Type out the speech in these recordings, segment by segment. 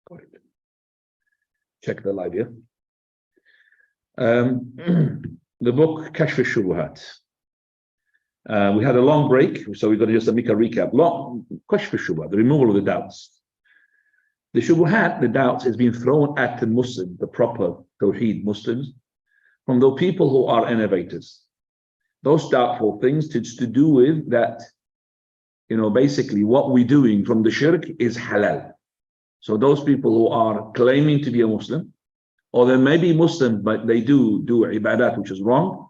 Got it. Check the live here. The book Kashf Shubuhaat. We had a long break, so we're going to just make a recap. Kashf Shubuhaat, the removal of the doubts. The Shubuhat, the doubts, is being thrown at the Muslim, the proper Tawheed Muslims, from the people who are innovators. Those doubtful things, it's to do with that, basically what we're doing from the shirk is halal. So those people who are claiming to be a Muslim, or they may be Muslim, but they do ibadat, which is wrong,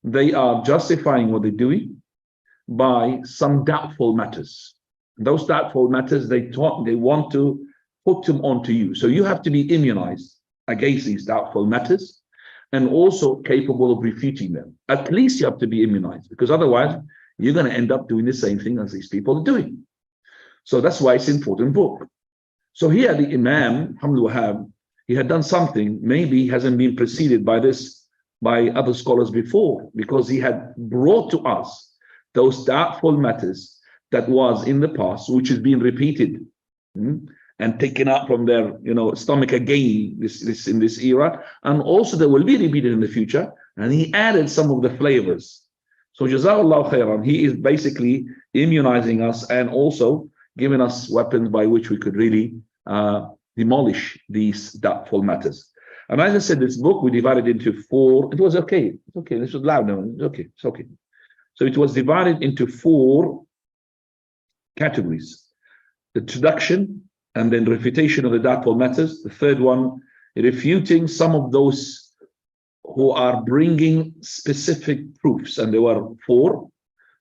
they are justifying what they're doing by some doubtful matters. Those doubtful matters, they want to put them onto you. So you have to be immunized against these doubtful matters and also capable of refuting them. At least you have to be immunized, because otherwise you're going to end up doing the same thing as these people are doing. So that's why it's an important book. So here the Imam, Wahhab, he had done something, maybe hasn't been preceded by this, by other scholars before, because he had brought to us those doubtful matters that was in the past, which is being repeated and taken up from their stomach again in this era, and also they will be repeated in the future, and he added some of the flavors. So Jazakallah khairan, he is basically immunizing us and also giving us weapons by which we could really demolish these doubtful matters. And as I said, this book we divided into 4. It was okay. It's okay. This was loud now. It's okay. It's okay. So it was divided into 4 categories: the introduction, and then refutation of the doubtful matters. The third one, refuting some of those who are bringing specific proofs, and there were 4.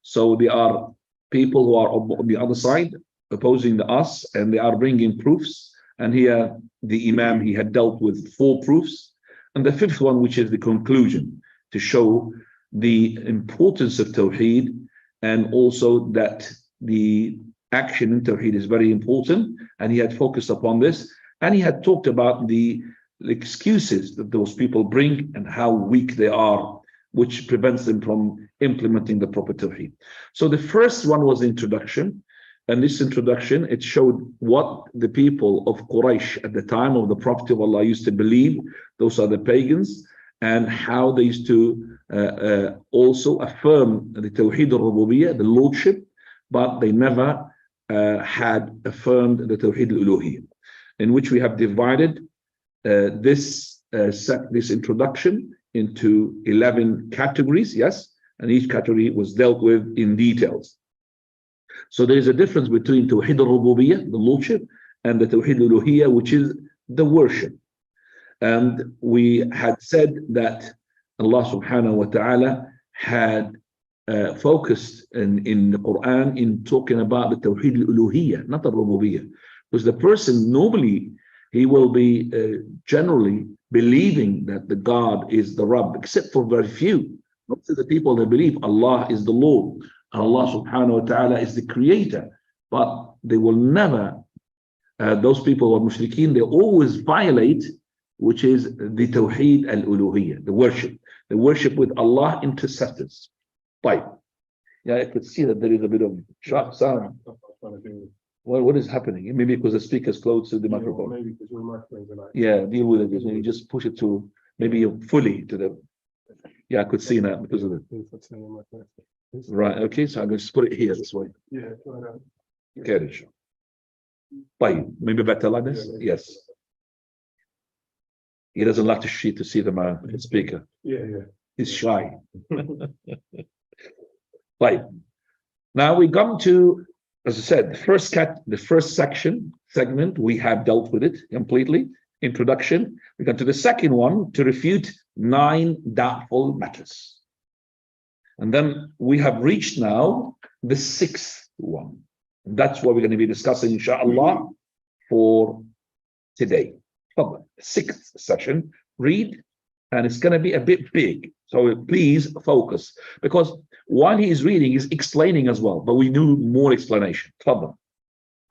So there are people who are on the other side opposing us, and they are bringing proofs. And here the Imam, he had dealt with 4 proofs. And the 5th one, which is the conclusion, to show the importance of Tawheed, and also that the action in Tawheed is very important. And he had focused upon this. And he had talked about the excuses that those people bring and how weak they are, which prevents them from implementing the proper Tawheed. So the first one was the introduction. And this introduction, it showed what the people of Quraysh at the time of the Prophet of Allah used to believe. Those are the pagans, and how they used to also affirm the Tawheed al-Rububiyyah, the Lordship, but they never had affirmed the Tawheed al-Uluhiyyah, in which we have divided this introduction into 11 categories, yes, and each category was dealt with in details. So there is a difference between Tawheed al-Rububiyyah, the Lordship, and the Tawheed al-Uluhiyyah, which is the worship. And we had said that Allah subhanahu wa ta'ala had focused in the Quran in talking about the Tawheed al-Uluhiyyah, not the Rububiyyah. Because the person normally, he will be generally believing that the God is the Rabb, except for very few. Most of the people, they believe Allah is the Lord, Allah subhanahu wa ta'ala is the creator, but they will never, those people who are mushrikeen, they always violate, which is the Tawheed al-Uluhiyyah, the worship with Allah intercessors. Right. Yeah, I could see that there is a bit of sharp sound. Well, what is happening? Maybe because the speaker is close to the microphone. Maybe because your microphones are like. Yeah, deal with it. You just push it to maybe fully to the. Yeah, I could see that because of it. Right. Okay. So I'm going to just put it here this way. Yeah. Okay. Fine. Maybe better like this. Yes. He doesn't like to see the speaker. Yeah. He's shy. Right. Now we come to, as I said, the first segment, we have dealt with it completely. Introduction. We come to the second one to refute 9 doubtful matters. And then we have reached now the 6th one. And that's what we're going to be discussing, inshallah, for today. 6th session. Read, and it's going to be a bit big. So please focus, because while he is reading, he's explaining as well, but we need more explanation.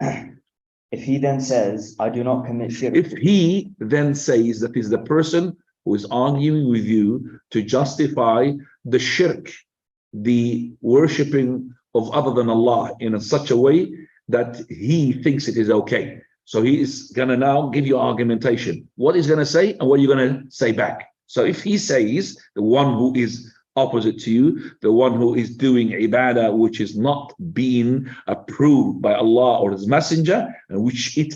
If he then says, I do not commit shirk. If he then says that is the person who is arguing with you to justify the shirk, the worshipping of other than Allah in such a way that he thinks it is okay. So he is going to now give you argumentation. What he's going to say and what you're going to say back. So if he says the one who is opposite to you, the one who is doing ibadah which is not being approved by Allah or His Messenger, and which it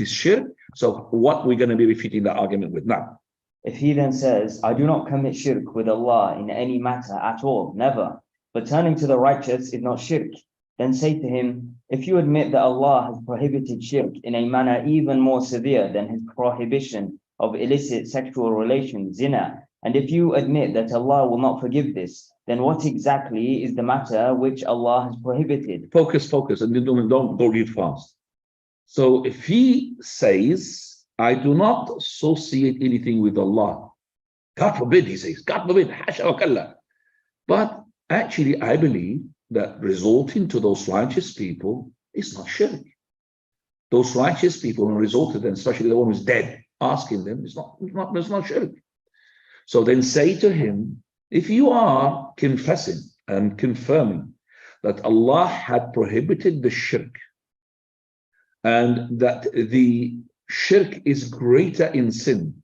is shirk. So what we're going to be refuting that argument with now. If he then says, I do not commit shirk with Allah in any matter at all, never, but turning to the righteous is not shirk, then say to him, if you admit that Allah has prohibited shirk in a manner even more severe than His prohibition of illicit sexual relations, zina, and if you admit that Allah will not forgive this, then what exactly is the matter which Allah has prohibited? Focus, and don't go read fast. So if he says, I do not associate anything with Allah, God forbid, he says, God forbid, hasha wa kalla. But actually, I believe that resorting to those righteous people is not shirk. Those righteous people, and resort to them, especially the one who's dead, asking them, it's not shirk. So then say to him, if you are confessing and confirming that Allah had prohibited the shirk, and that the shirk is greater in sin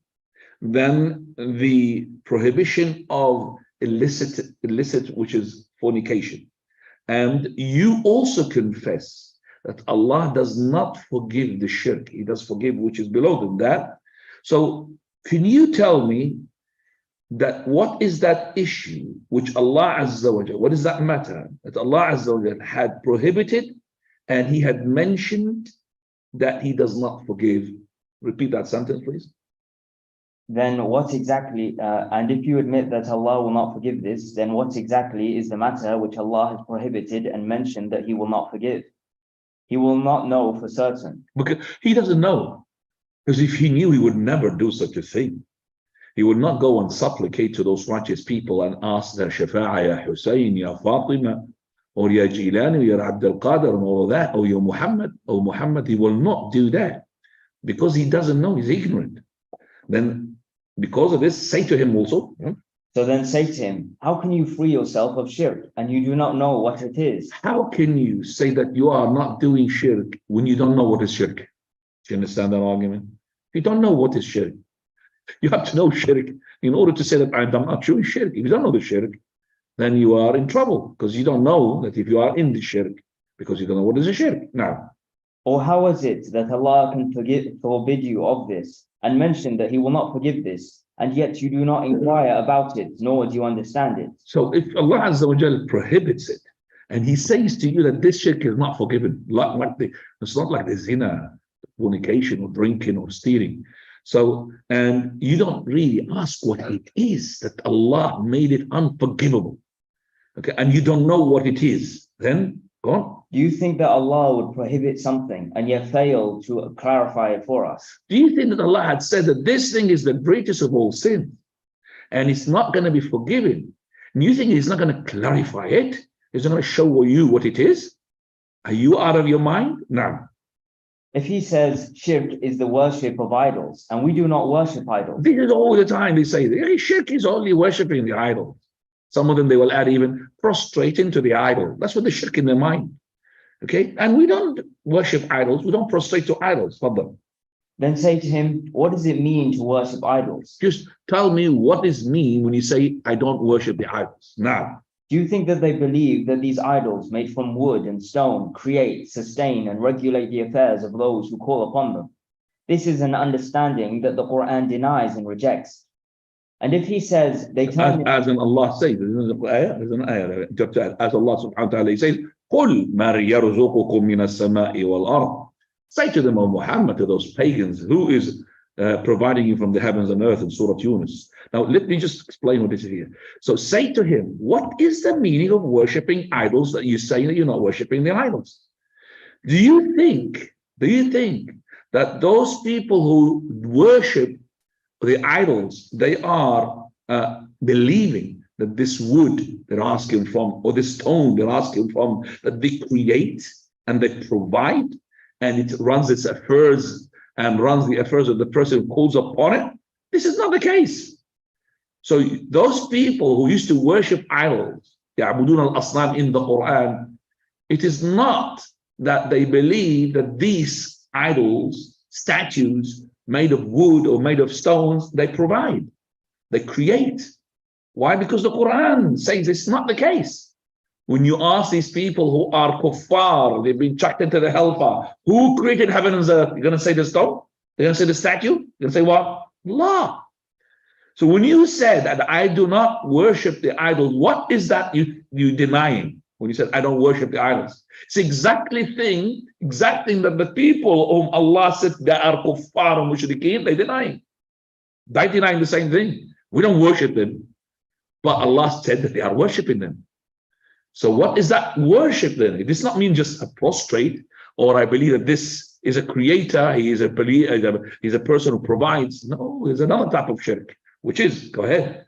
than the prohibition of illicit, which is fornication, and you also confess that Allah does not forgive the shirk, He does forgive which is below than that. So can you tell me that what is that issue which Allah Azza wa Jalla, what is that matter that Allah Azza wa Jalla had prohibited and He had mentioned that He does not forgive? Repeat that sentence, please. Then what exactly, and if you admit that Allah will not forgive this, then what exactly is the matter which Allah has prohibited and mentioned that He will not forgive? He will not know for certain. Because He doesn't know. Because if He knew, He would never do such a thing. He would not go and supplicate to those righteous people and ask their shafa'a, ya Hussein, ya Fatima, or ya Jilani, ya Abd al-Qadir, and all of that, or ya Muhammad, or Muhammad. He will not do that because he doesn't know, he's ignorant. Then because of this, say to him also. So then say to him, how can you free yourself of shirk and you do not know what it is? How can you say that you are not doing shirk when you don't know what is shirk? Do you understand that argument? You don't know what is shirk. You have to know shirk in order to say that I'm not doing shirk. If you don't know the shirk, then you are in trouble because you don't know that if you are in the shirk, because you don't know what is a shirk. Now, or how is it that Allah can forbid you of this and mention that He will not forgive this, and yet you do not inquire about it, nor do you understand it? So if Allah Azza wa Jal prohibits it, and He says to you that this shirk is not forgiven, it's not like the zina, fornication, or drinking, or stealing. So, and you don't really ask what it is that Allah made it unforgivable. Okay, and you don't know what it is, then go on. Do you think that Allah would prohibit something and yet fail to clarify it for us? Do you think that Allah had said that this thing is the greatest of all sins and it's not going to be forgiven? And you think He's not going to clarify it? He's not going to show you what it is? Are you out of your mind? No. If He says shirk is the worship of idols, and we do not worship idols. This is all the time they say, hey, shirk is only worshipping the idol. Some of them, they will add even prostrating to the idol. That's what they shirk in their mind. Okay? And we don't worship idols. We don't prostrate to idols. Fadal. Then say to him, what does it mean to worship idols? Just tell me what does it mean when you say, I don't worship the idols. Now, do you think that they believe that these idols made from wood and stone create, sustain, and regulate the affairs of those who call upon them? This is an understanding that the Quran denies and rejects. And if he says they turn as in Allah says, there's an ayah, as Allah subhanahu wa ta'ala says, قُلْ مَا يَرْزُقُكُم مِّنَ السَّمَاءِ وَالْأَرْضِ. Say to them, O Muhammad, to those pagans, who is providing you from the heavens and earth in Surah Yunus. Now, let me just explain what this is here. So say to him, what is the meaning of worshipping idols that you say that you're not worshipping the idols? Do you think that those people who worship the idols, they are believing that this wood they're asking from, or this stone they're asking from, that they create and they provide, and it runs its affairs and runs the affairs of the person who calls upon it? This is not the case. So those people who used to worship idols, يعبدون الأصنام in the Quran, it is not that they believe that these idols, statues made of wood or made of stones, they provide, they create. Why? Because the Quran says it's not the case. When you ask these people who are kuffar, they've been chucked into the hellfire, who created heaven and earth? You're going to say the stone? They're going to say the statue? You're going to say what? Allah. So when you said that I do not worship the idols, what is that you denying? When you said I don't worship the idols, it's exactly thing that the people whom Allah said they are kuffar and mushrikeen, they denying. They denying the same thing. We don't worship them, but Allah said that they are worshiping them. So what is that worship then? It does not mean just a prostrate, or I believe that this is a creator, he's a person who provides. No, there's another type of shirk, which is, go ahead.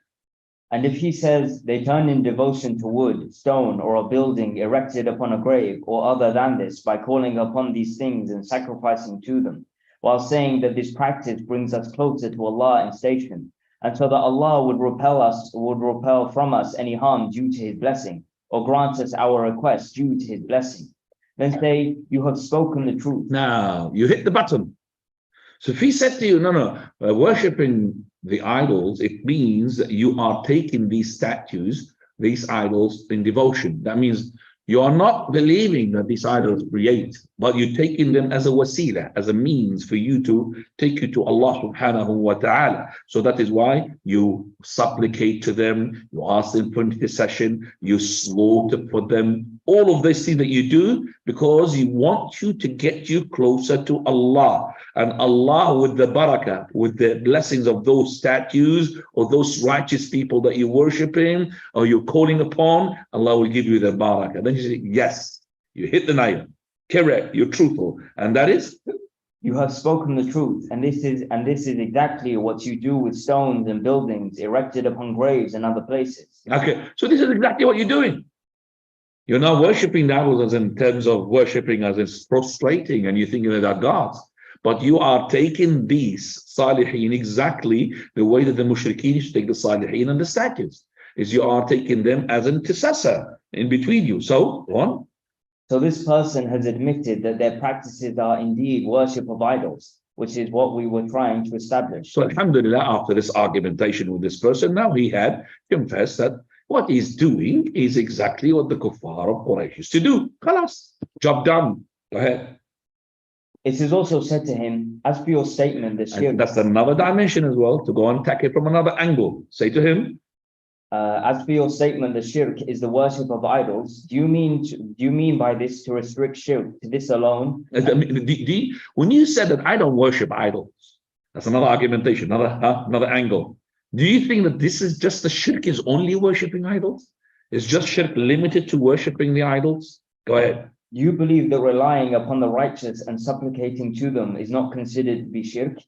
And if he says they turn in devotion to wood, stone, or a building erected upon a grave, or other than this, by calling upon these things and sacrificing to them, while saying that this practice brings us closer to Allah in station, and so that Allah would repel from us any harm due to his blessing, or grant us our request due to his blessing, then say, you have spoken the truth. Now, you hit the button. So if he said to you, no, worshipping the idols, it means that you are taking these statues, these idols in devotion. That means you are not believing that these idols create, but you're taking them as a wasila, as a means for you to take you to Allah subhanahu wa ta'ala. So that is why you supplicate to them, you ask them for intercession, you slaughter for them, all of these things that you do because you want you to get you closer to Allah. And Allah, with the barakah, with the blessings of those statues or those righteous people that you're worshiping or you're calling upon, Allah will give you the barakah. Then you say, yes, you hit the nail. Correct, you're truthful. And that is? You have spoken the truth, and this is exactly what you do with stones and buildings erected upon graves and other places. Okay, so this is exactly what you're doing. You're not worshipping the idols as in terms of worshipping as in prostrating and you're thinking that they're gods. But you are taking these salihin exactly the way that the mushrikeen used to take the salihin and the statues. Is you are taking them as an intercessor in between you. So, go on. So this person has admitted that their practices are indeed worship of idols, which is what we were trying to establish. So alhamdulillah, after this argumentation with this person, now he had confessed that what he's doing is exactly what the kuffar of Quraysh used to do. Khalas, job done. Go ahead. It is also said to him, as for your statement, the shirk. That's another dimension as well, to go and attack it from another angle. Say to him, as for your statement, the shirk is the worship of idols. Do you mean by this to restrict shirk to this alone? When you said that I don't worship idols, that's another argumentation, another angle. Do you think that this is just the shirk is only worshipping idols? Is just shirk limited to worshipping the idols? Go ahead. Do you believe that relying upon the righteous and supplicating to them is not considered to be shirk?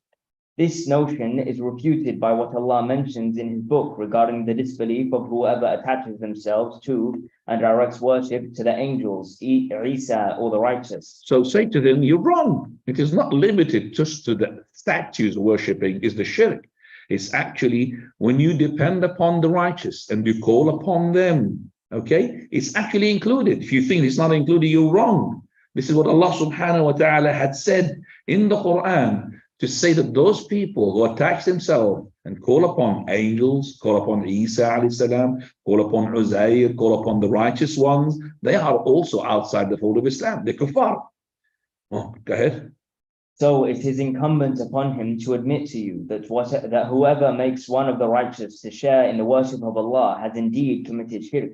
This notion is refuted by what Allah mentions in his book regarding the disbelief of whoever attaches themselves to and directs worship to the angels, Isa, or the righteous. So say to them, you're wrong. It is not limited just to the statues worshipping is the shirk. It's actually when you depend upon the righteous and you call upon them, okay? It's actually included. If you think it's not included, you're wrong. This is what Allah subhanahu wa ta'ala had said in the Quran, to say that those people who attach themselves and call upon angels, call upon Isa alayhi salam, call upon Uzair, call upon the righteous ones, they are also outside the fold of Islam. They're kuffar. Oh, go ahead. So it is incumbent upon him to admit to you that whoever makes one of the righteous to share in the worship of Allah has indeed committed shirk.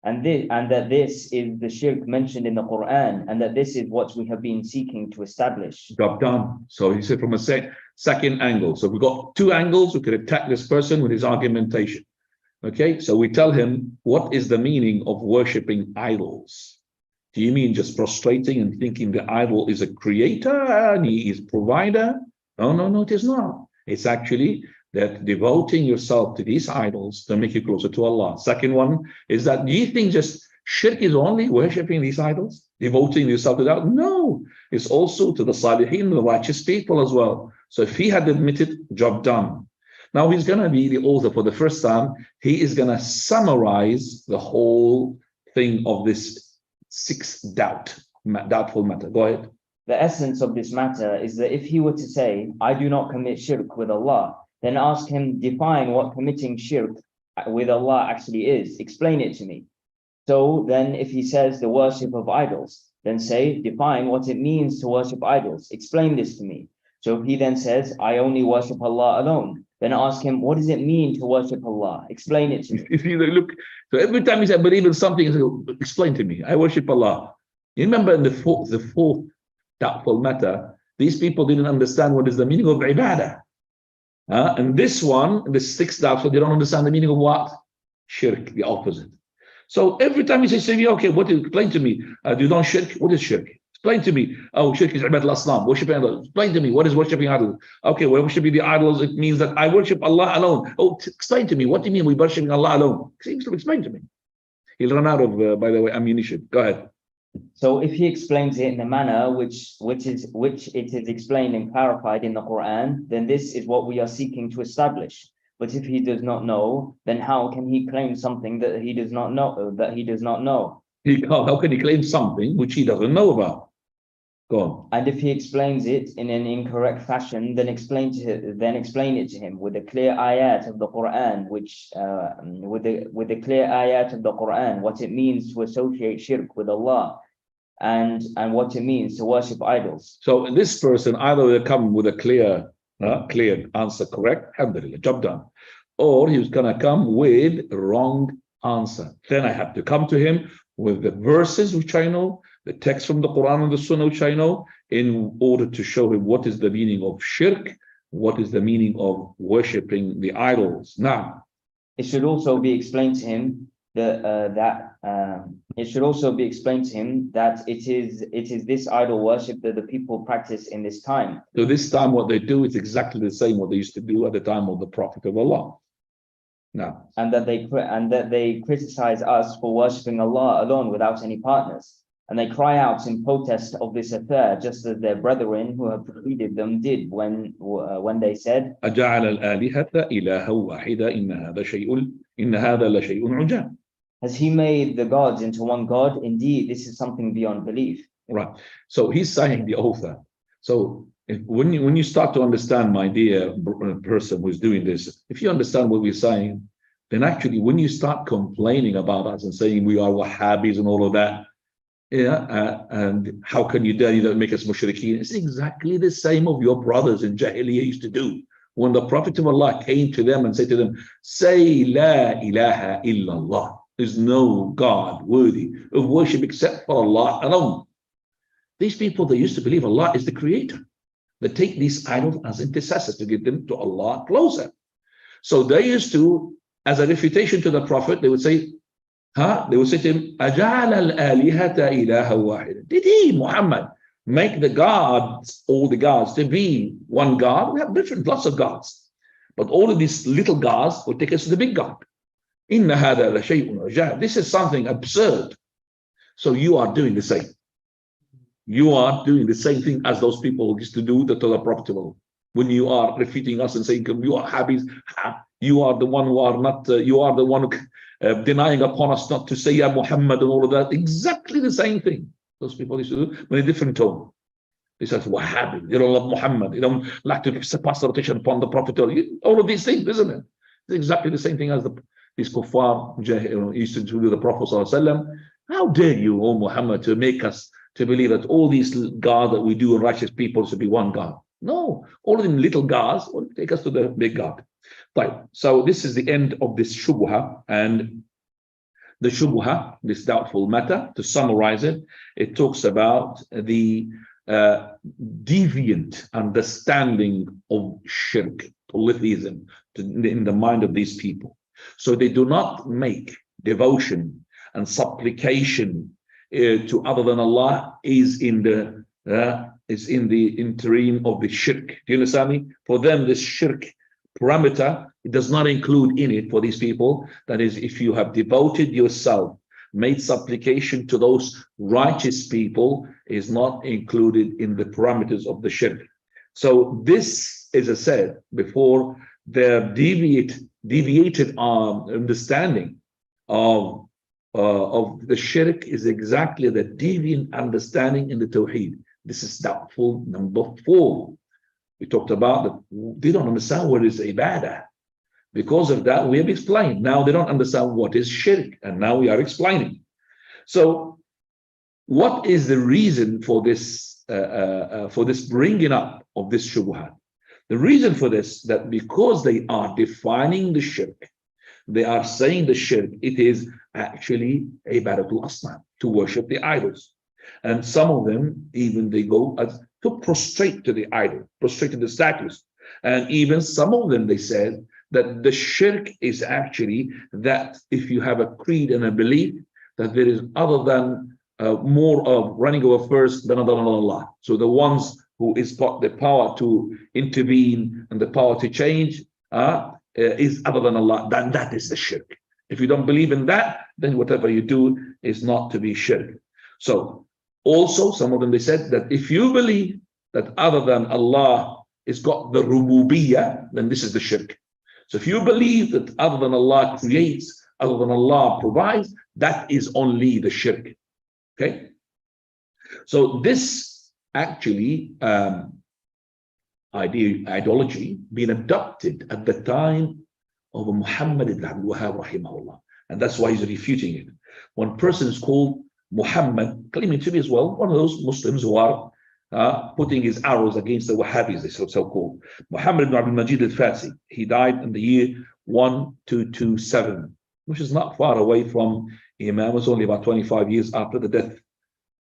And that this is the shirk mentioned in the Quran, and that this is what we have been seeking to establish. Job done. So he said from a second angle. So we've got two angles. We could attack this person with his argumentation. Okay, so we tell him, what is the meaning of worshipping idols? Do you mean just prostrating and thinking the idol is a creator and he is provider? No, it is not. It's actually that devoting yourself to these idols to make you closer to Allah. Second one is that, do you think just shirk is only worshipping these idols, devoting yourself to that? No, it's also to the salihin, the righteous people as well. So if he had admitted, job done. Now he's going to be the author for the first time. He is going to summarize the whole thing of this doubtful matter. Go ahead. The essence of this matter is that if he were to say, I do not commit shirk with Allah, then ask him, define what committing shirk with Allah actually is. Explain it to me. So then if he says the worship of idols, then say, define what it means to worship idols. Explain this to me. So if he then says, I only worship Allah alone, then ask him, what does it mean to worship Allah? Explain it to me. If you look, so every time he said, I believe in something, he said, explain to me. I worship Allah. You remember in the fourth doubtful matter, these people didn't understand what is the meaning of ibadah. And this one, the sixth doubtful, they don't understand the meaning of what? Shirk, the opposite. So every time he says, okay, what is, explain to me, you don't shirk, what is shirk? Explain to me. Oh, shirk is ibad al-asnam, worshiping Allah. Explain to me, what is worshiping idols? Okay, well, worshiping the idols, it means that I worship Allah alone. Oh, explain to me, what do you mean we worshiping Allah alone? Explain to me. He'll run out of, by the way, ammunition. Go ahead. So if he explains it in the manner which it is explained and clarified in the Quran, then this is what we are seeking to establish. But if he does not know, then how can he claim something that he does not know? He can't. How can he claim something which he doesn't know about? Go on. And if he explains it in an incorrect fashion, then explain it to him with a clear ayat of the Quran, which with the clear ayat of the Quran, what it means to associate shirk with Allah, and what it means to worship idols. So this person either will come with a clear answer, correct, alhamdulillah, job done, or he's gonna come with wrong answer. Then I have to come to him with the verses which I know, the text from the Quran and the Sunnah which I know, in order to show him what is the meaning of shirk, what is the meaning of worshipping the idols. Now, it should also be explained to him that it is this idol worship that the people practice in this time. So this time what they do is exactly the same what they used to do at the time of the Prophet of Allah. Now, and that they criticize us for worshipping Allah alone without any partners. And they cry out in protest of this affair, just as their brethren who have preceded them did when they said, أَجَعَلَ الْآلِهَةَ إِلَهًا وَاحِدًا إِنَّ هَذَا لَشَيْءٌ عُجَابٌ. Has he made the gods into one God? Indeed, this is something beyond belief. Right. So he's saying, the author. So when you start to understand, my dear person who's doing this, if you understand what we're saying, then actually when you start complaining about us and saying we are Wahhabis and all of that, and how can you dare, you don't make us mushrikeen? It's exactly the same of your brothers in Jahiliyyah used to do. When the Prophet of Allah came to them and said to them, say La ilaha illallah, there's no God worthy of worship except for Allah alone. These people, they used to believe Allah is the creator. They take these idols as intercessors to get them to Allah closer. So they used to, as a refutation to the Prophet, they would say, they would say to him, أَجَعَلَ الْآلِهَةَ إِلَهًا وَاحِدًا. Did he, Muhammad, make the gods, all the gods, to be one God? We have lots of gods. But all of these little gods will take us to the big God. إِنَّ هَذَا لَشَيْءٌ عُجَابٌ. This is something absurd. So you are doing the same. You are doing the same thing as those people used to do to the Prophet. When you are refuting us and saying, you are habis, you are the one who are not, you are the one who denying upon us not to say Ya Muhammad and all of that. Exactly the same thing those people used to do, but in a different tone. They said, Wahhabi, they don't love Muhammad, they don't like to pass the rotation upon the Prophet. All of these things, isn't it? It's exactly the same thing as these kuffar used to do the Prophet ﷺ. How dare you, O Muhammad, to make us to believe that all these gods that we do and righteous people should be one God? No, all of them little gods will take us to the big God. Right. So this is the end of this shubha, and the shubha, this doubtful matter, to summarize it, it talks about the deviant understanding of shirk, polytheism, in the mind of these people. So they do not make devotion and supplication to other than Allah is in the interim of the shirk. Do you understand me? For them, this shirk parameter, it does not include in it for these people. That is, if you have devoted yourself, made supplication to those righteous people, is not included in the parameters of the shirk. So this, as I said before, their deviated understanding of the shirk is exactly the deviant understanding in the Tawheed. This is doubtful number 4. We talked about that they don't understand what is ibadah. Because of that, we have explained. Now they don't understand what is shirk, and now we are explaining. So, what is the reason for this bringing up of this shubuhat? The reason for this, that because they are defining the shirk, they are saying the shirk, it is actually ibadatul asnam, to worship the idols. And some of them, even they go as to prostrate to the idol, prostrate to the statues. And even some of them, they said that the shirk is actually that if you have a creed and a belief that there is other than more of running over first than other than Allah. So the ones who is got the power to intervene and the power to change is other than Allah, then that is the shirk. If you don't believe in that, then whatever you do is not to be shirk. So also some of them, they said that if you believe that other than Allah is got the rububiyyah, then this is the shirk. So if you believe that other than Allah creates, other than Allah provides, that is only the shirk. Okay? So this actually ideology being adopted at the time of Muhammad ibn Abdul Wahhab rahimahullah. And that's why he's refuting it. One person is called Muhammad, claiming to be as well one of those Muslims who are putting his arrows against the Wahhabis, they so-called. Muhammad ibn Abdul Majid al-Fasi. He died in the year 1227, which is not far away from Imam. It was only about 25 years after the death,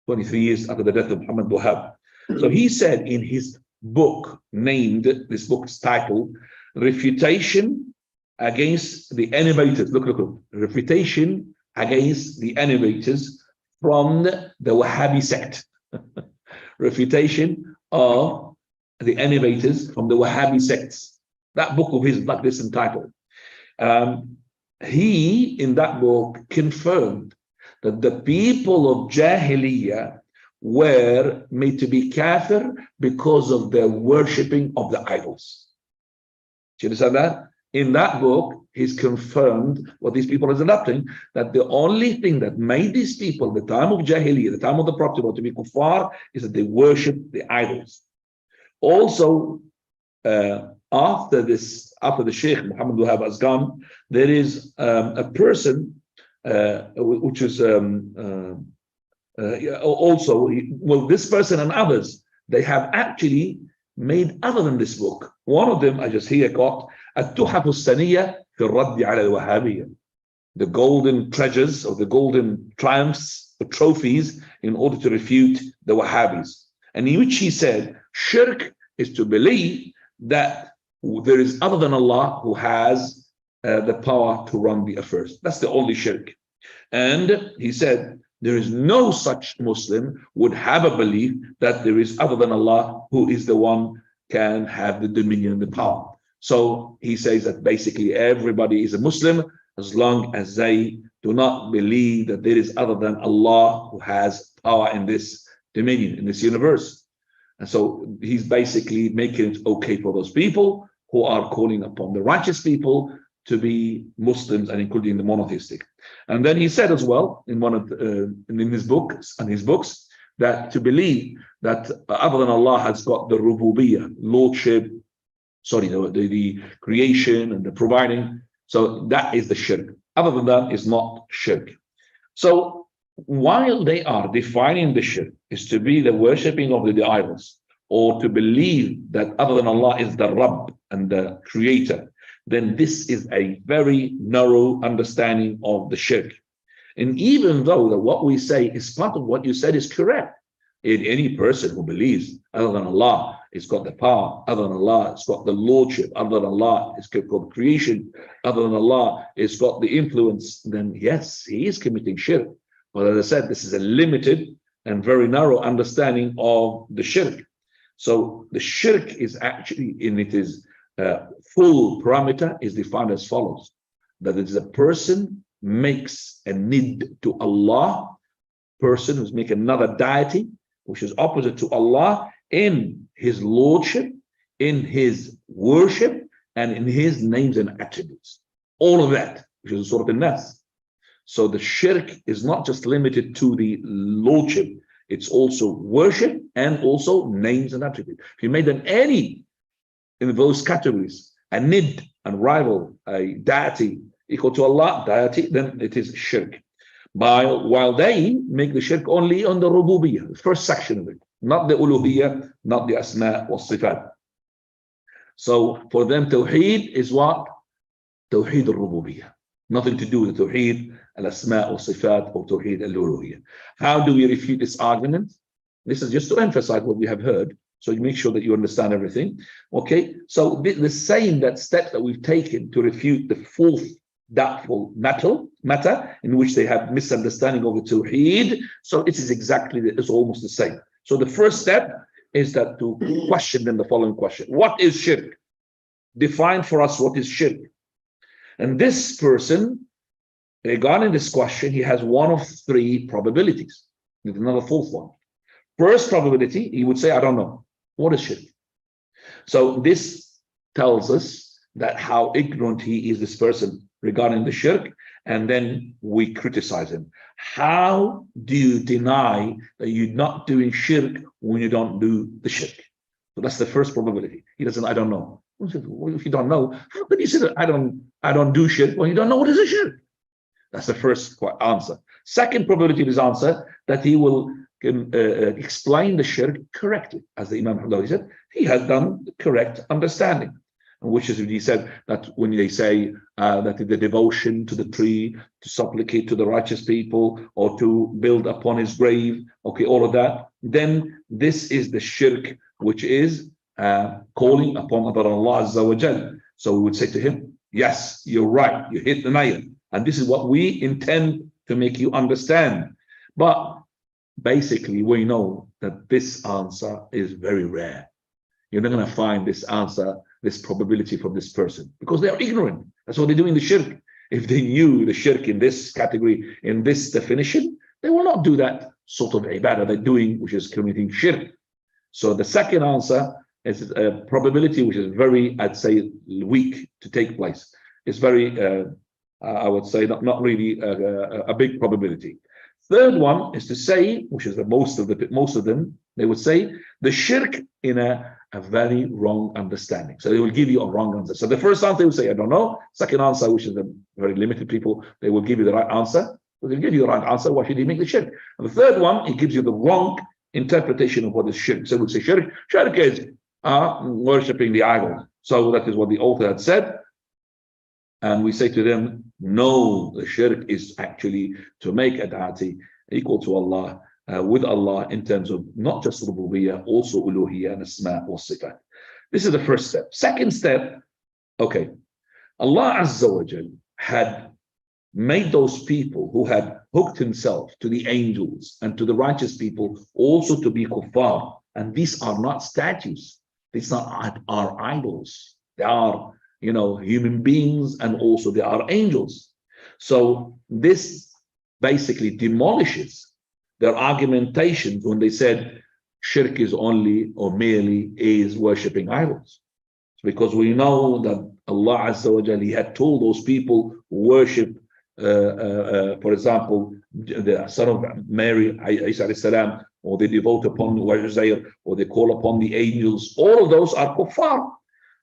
23 years after the death of Muhammad ibn Wahhab. So he said in his book, this book is titled Refutation Against the Innovators. Look. Refutation Against the Innovators from the Wahhabi sect. Refutation of the innovators from the Wahhabi sects. That book of his, like this entitled. He, in that book, confirmed that the people of Jahiliyyah were made to be kafir because of their worshipping of the idols. Do you understand that? In that book, he's confirmed what these people are adopting, that the only thing that made these people, the time of Jahiliyyah, the time of the Prophet, to be kuffar, is that they worship the idols. Also, after the Sheikh Muhammad Wahhab has gone, there is a person which is this person and others, they have actually made other than this book. One of them I just here got التحف السنية في الرد على الوهابية, the golden treasures or the golden triumphs, the trophies in order to refute the Wahhabis. And in which he said, shirk is to believe that there is other than Allah who has the power to run the affairs. That's the only shirk. And he said, there is no such Muslim would have a belief that there is other than Allah who is the one can have the dominion and the power. So he says that basically everybody is a Muslim as long as they do not believe that there is other than Allah who has power in this dominion, in this universe. And so he's basically making it okay for those people who are calling upon the righteous people to be Muslims, and including the monotheistic. And then he said as well in his books that to believe that other than Allah has got the rububiyyah, lordship, the creation and the providing. So that is the shirk. Other than that is not shirk. So while they are defining the shirk is to be the worshipping of the idols, or to believe that other than Allah is the Rabb and the creator, then this is a very narrow understanding of the shirk. And even though that what we say is part of what you said is correct, in any person who believes other than Allah has got the power, other than Allah has got the lordship, other than Allah has got creation, other than Allah has got the influence, then yes, he is committing shirk. But as I said, this is a limited and very narrow understanding of the shirk. So the shirk is actually, in its full parameter, is defined as follows: that it is a person makes a need to Allah, person who's making another deity, which is opposite to Allah, in his lordship, in his worship, and in his names and attributes. All of that, which is a sort of a nas. So the shirk is not just limited to the lordship, It's also worship and also names and attributes. If you made them any in those categories, a nid and rival, a deity equal to Allah, deity, then it is shirk. While they make the shirk only on the rububiyyah, the first section of it, not the uluhiyyah, not the asma wa sifat. So for them, tawheed is what? Tawheed al-rububiyyah. Nothing to do with tawheed al-asma or sifat or tawheed al-uluhiyyah. How do we refute this argument? This is just to emphasize what we have heard, so you make sure that you understand everything. Okay, so the same that step that we've taken to refute the fourth doubtful matter in which they have misunderstanding of the tawheed, so it is it's almost the same. So the first step is that to question them the following question: what is shirk? Define for us what is shirk. And this person, regarding this question, he has one of three probabilities. There's another fourth one. First probability, he would say, I don't know. What is shirk? So this tells us that how ignorant he is, this person, regarding the shirk, and then we criticize him. How do you deny that you're not doing shirk when you don't do the shirk? So that's the first probability. He doesn't, I don't know. Well, if you don't know, how can you say that I don't do shirk when you don't know what is a shirk? That's the first answer. Second probability of his answer, that he will explain the shirk correctly. As the Imam Hamdawi said, he has done the correct understanding. Which is, he said that when they say that the devotion to the tree, to supplicate to the righteous people, or to build upon his grave, okay, all of that, then this is the shirk, which is calling upon Allah Azza wa Jal. So we would say to him, yes, you're right, you hit the nail. And this is what we intend to make you understand. But basically, we know that this answer is very rare. You're not going to find this answer, this probability from this person, because they are ignorant. That's what they do in the shirk. If they knew the shirk in this category, in this definition, they will not do that sort of ibadah they're doing, which is committing shirk. So the second answer is a probability which is very, I'd say, weak to take place. It's very, I would say, not really a big probability. Third one is to say, which is most of them, they would say the shirk in a very wrong understanding. So they will give you a wrong answer. So the first answer they will say, I don't know. Second answer, which is the very limited people, they will give you the right answer. So they'll give you the right answer. Why should he make the shirk? And the third one, he gives you the wrong interpretation of what is shirk. So we'll say shirk is worshipping the idol. So that is what the author had said. And we say to them, no, the shirk is actually to make a deity equal to Allah, with Allah, in terms of not just rububiyyah, also uluhiyyah and asma wa sifat. This is the first step. Second step, okay, Allah Azza wa Jal had made those people who had hooked himself to the angels and to the righteous people also to be kuffar. And these are not statues. These are idols. They are, human beings, and also they are angels. So this basically demolishes their argumentations when they said shirk is only or merely is worshipping idols. Because we know that Allah Azza wa Jalla, He had told those people worship, for example, the son of Mary, Isa alayhi salam, or they devote upon Uzair, or they call upon the angels. All of those are kuffar.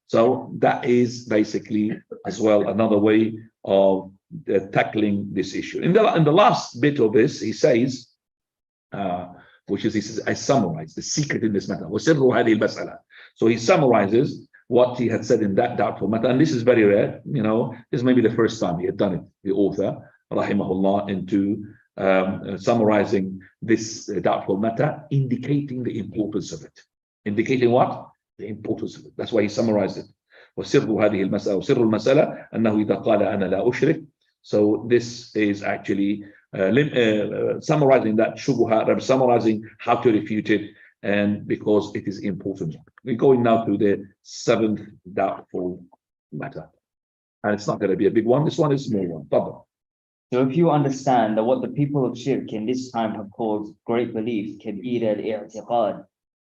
So that is basically as well another way of tackling this issue. In the last bit of this, he says, he says, I summarize the secret in this matter. So he summarizes what he had said in that doubtful matter. And this is very rare. This may be the first time he had done it, the author, rahimahullah, into summarizing this doubtful matter, indicating the importance of it. Indicating what? The importance of it. That's why he summarized it. So this is actually summarizing that shubuhat, summarizing how to refute it, and because it is important. We're going now to the seventh doubtful matter. And it's not going to be a big one. This one is a small one. Baba. So if you understand that what the people of shirk in this time have called great belief, kabir al-i'tiqad,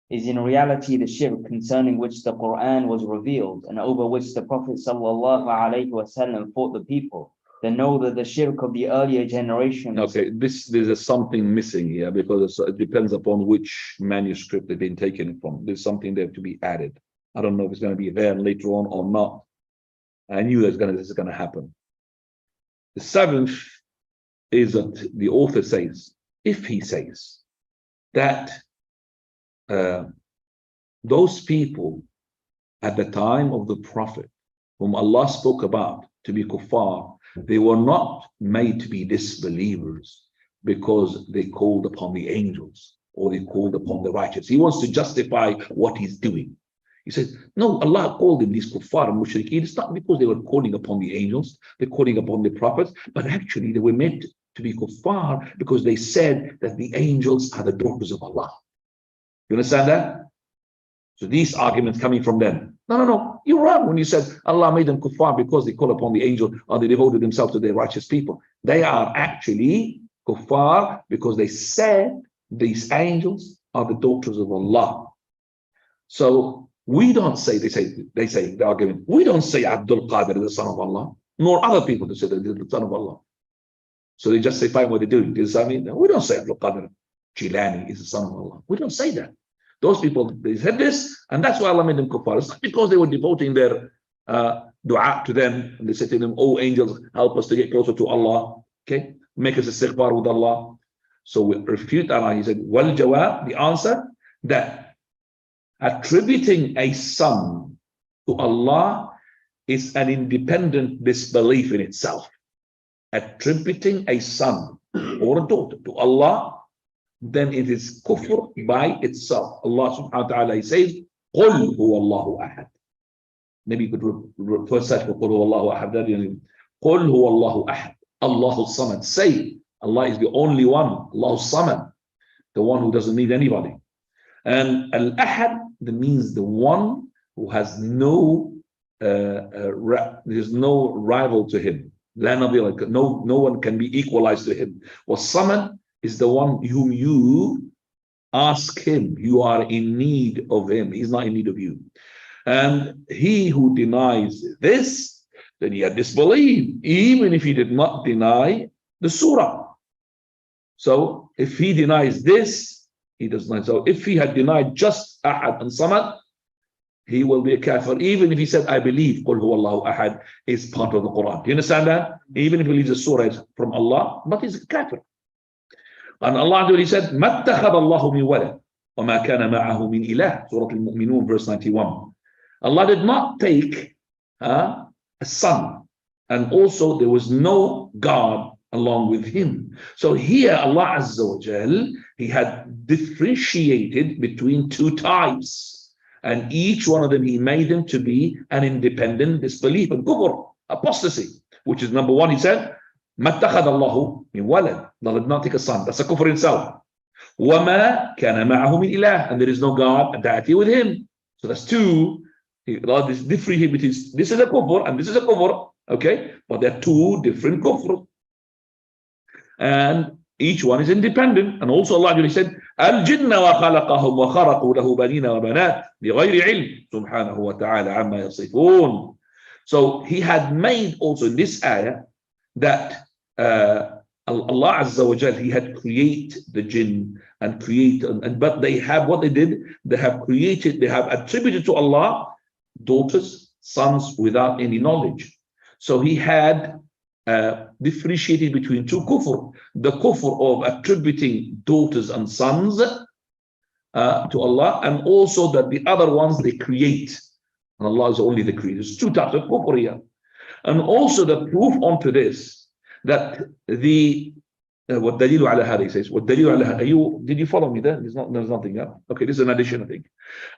is in reality the shirk concerning which the Quran was revealed and over which the Prophet sallallahu alaihi wasallam fought the people, then know that the shirk of the earlier generations. Okay, there's something missing here because it depends upon which manuscript they've been taken from. There's something there to be added. I don't know if it's going to be there later on or not. I knew this is going to happen. The seventh is that the author says, if he says that those people at the time of the Prophet, whom Allah spoke about to be kuffar, they were not made to be disbelievers because they called upon the angels or they called upon the righteous. He wants to justify what he's doing. He says, no, Allah called them these kuffar and mushrikeen. It's not because they were calling upon the angels, they're calling upon the prophets, but actually they were meant to be kuffar because they said that the angels are the daughters of Allah. You understand that? So these arguments coming from them. No, you're wrong when you said Allah made them kuffar because they call upon the angel or they devoted themselves to their righteous people. They are actually kuffar because they said these angels are the daughters of Allah. So we don't say, they say the argument, we don't say Abdul Qadir is the son of Allah, nor other people to say that he's the son of Allah. So they justify what they're doing. Does that mean? No, we don't say Abdul Qadir Jilani is the son of Allah. We don't say that. Those people, they said this, and that's why Allah made them kuffar. It's not because they were devoting their dua to them, and they said to them, oh angels, help us to get closer to Allah. Okay, make us istighfar with Allah. So we refute Allah. He said, wal jawab, the answer, that attributing a son to Allah is an independent disbelief in itself. Attributing a son or a daughter to Allah, then it is kufr by itself. Allah subhanahu wa ta'ala says, قُلْ هُوَ اللَّهُ أَحَدٌ. Maybe you could first search for قُلْ هُوَ اللَّهُ أَحَدٌ. قُلْ هُوَ اللَّهُ أَحَدٌ. Allahu Samad. Say, Allah is the only one. Allahu Samad. The one who doesn't need anybody. And Al-Ahad, that means the one who has no, there's no rival to him. No one can be equalized to him. Was-Samad is the one whom you ask him. You are in need of him. He's not in need of you. And he who denies this, then he had disbelieved, even if he did not deny the surah. So if he denies this, he does not. So if he had denied just Ahad and Samad, he will be a kafir. Even if he said, I believe Qul huwa Allahu Ahad is part of the Quran. Do you understand that? Even if he believes the surah is from Allah, but he's a kafir. And Allah said, مَا اتَّخَذَ اللَّهُ مِنْ وَلَدٍ وَمَا كَانَ مَعَهُ مِنْ إِلَهٍ. Surah Al-Mu'minun, verse 91. Allah did not take a son, and also there was no God along with him. So here Allah Azza wa Jal, he had differentiated between two types, and each one of them he made them to be an independent disbelief and kufr, apostasy, which is number one. He said, مَا اتَّخَذَ اللَّهُ مِنْ وَلَدٍ. Allah did not take a son. That's a kufr itself. وَمَا كَانَ مَعَهُ مِنْ إِلَهٍ. And there is no God, a deity with him. So that's two. Allah is differentiating between this is a kufr and this is a kufr. Okay, but they're two different kufr. And each one is independent. And also Allah said, الْجِنَّ وَخَلَقَهُمْ وَخَرَقُوا لَهُ بَنِينَ وَبَنَاتٍ بِغَيْرِ عِلْمٍ سُبْحَانَهُ وَتَعَالَى عَمَّا يَصِفُونَ. So he had made also in this ayah that Allah Azza wa Jal, he had created the jinn and but they have what they did, they have attributed to Allah daughters, sons without any knowledge. So he had differentiated between two kufr, the kufr of attributing daughters and sons to Allah, and also that the other ones they create, and Allah is only the creator. There's two types of kufr here. And also the proof onto this, that the وَالدَّلِيلُ عَلَى هَذَا, he says, وَالدَّلِيلُ عَلَى هَذَا. Did you follow me there? There's nothing there. Okay, this is an addition, I think.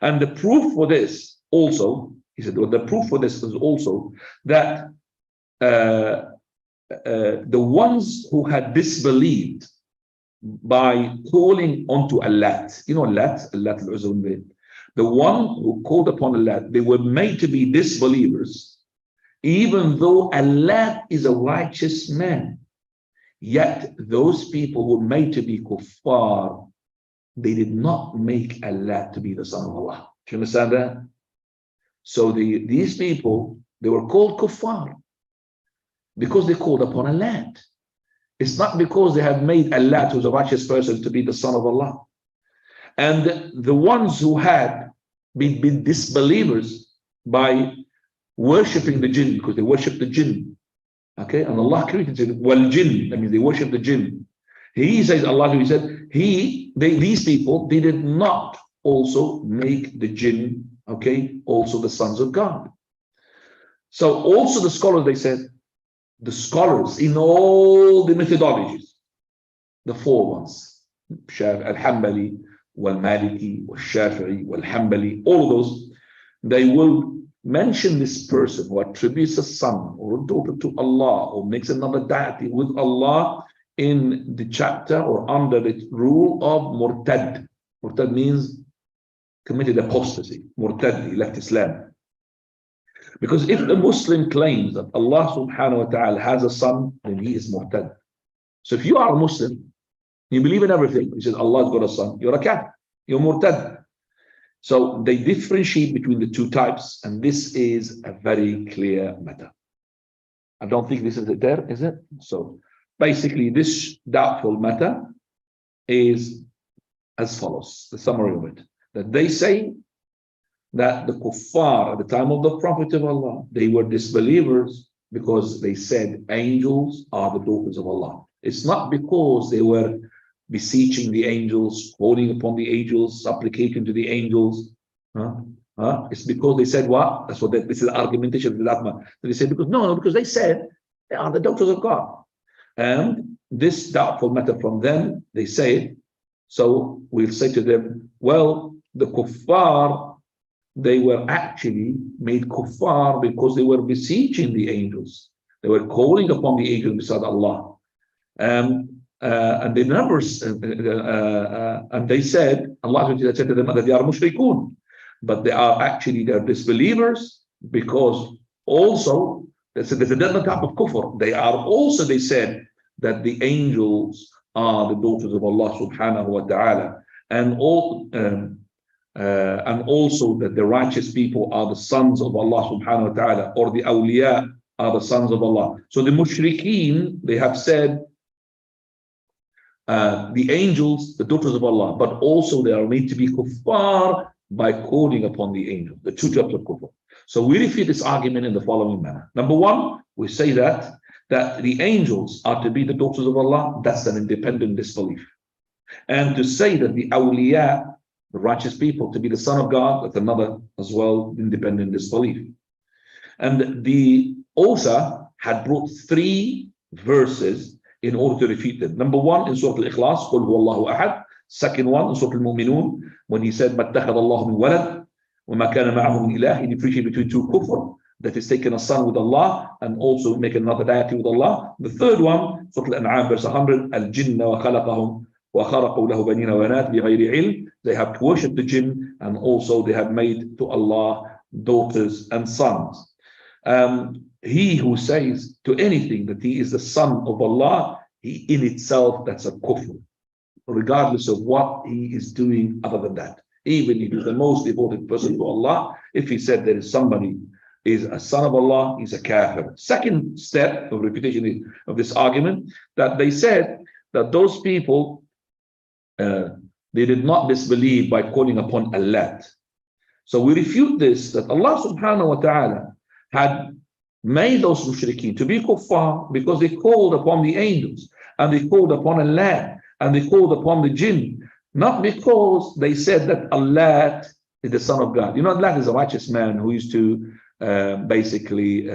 And the proof for this also, he said, well, the proof for this is also that the ones who had disbelieved by calling onto Allah, you know Allah al-Uzza, the one who called upon Allah, they were made to be disbelievers, even though Allah is a righteous man. Yet those people were made to be kuffar. They did not make Allah to be the son of Allah. Do you understand that? So these people, they were called kuffar. because they called upon Allah. It's not because they have made Allah, who's a righteous person, to be the son of Allah. And the ones who had been disbelievers by worshipping the jinn, because they worship the jinn. Okay, and Allah created jinn. Well, jinn, that means they worship the jinn. He says, Allah, he said, these people, they did not also make the jinn, okay, also the sons of God. So also the scholars, they said, the scholars in all the methodologies, the four ones, Al-Hanbali, Wal-Maliki, Wal-Shafi'i, Wal-Hanbali, all of those, they will mention this person who attributes a son or a daughter to Allah or makes another deity with Allah in the chapter or under the rule of Murtad. Murtad means committed apostasy. Murtad, he left Islam. Because if a Muslim claims that Allah subhanahu wa ta'ala has a son, then he is Murtad. So if you are a Muslim, you believe in everything, he says Allah's got a son, you're a kafir, you're Murtad. So they differentiate between the two types, and this is a very clear matter. I don't think this is it there, is it? So basically this doubtful matter is as follows, the summary of it, that they say that the kuffar at the time of the Prophet of Allah, they were disbelievers because they said angels are the daughters of Allah. It's not because they were beseeching the angels, calling upon the angels, supplicating to the angels. It's because they said what? That's what this is the argumentation of the Atma. They said because they said they are the daughters of God. And this doubtful matter from them, they say, so we'll say to them, well, the kuffar, they were actually made kuffar because they were beseeching the angels. They were calling upon the angels beside Allah. And they never, and they said, Allah said to them that they are mushrikun, but they're disbelievers because also, there's a different type of kufr. They said that the angels are the daughters of Allah subhanahu wa ta'ala, and also that the righteous people are the sons of Allah subhanahu wa ta'ala, or the awliya are the sons of Allah. So the mushrikeen, they have said the angels, the daughters of Allah, but also they are made to be kuffar by calling upon the angels, the two types of kufr. So we refute this argument in the following manner. Number one, we say that the angels are to be the daughters of Allah, that's an independent disbelief. And to say that the awliya, the righteous people, to be the son of God, that's another as well independent disbelief. And the author had brought three verses in order to refute them. Number one, in Surah Al-Ikhlas, قُلْ هُوَ اللَّهُ أَحَدٌ. Second one, in Surah Al-Mu'minun, when he said, مَا اتَّخَذَ اللَّهُ مِنْ وَلَدٍ وَمَا كَانَ مَعَهُ مِنْ إِلَهٍ. He differentiated between two kufr, that is taking a son with Allah and also making another deity with Allah. The third one, Surah Al-An'am, verse 100, الْجِنَّ وَخَلَقَهُمْ وَخَرَقُوا لَهُ بَنِينَ وَبَنَاتٍ بِغَيْرِ عِلْمٍ. They have worshipped the jinn, and also they have made to Allah daughters and sons. He who says to anything that he is the son of Allah, he in itself, that's a kufr, regardless of what he is doing other than that. Even if he's the most devoted person to Allah, if he said there is somebody is a son of Allah, he's a kafir. Second step of refutation of this argument, that they said that those people, they did not disbelieve by calling upon Allah. So we refute this, that Allah subhanahu wa ta'ala had made those mushrikeen to be kuffar because they called upon the angels, and they called upon Allah, and they called upon the jinn, not because they said that Allah is the son of God. You know, Allah is a righteous man who used to basically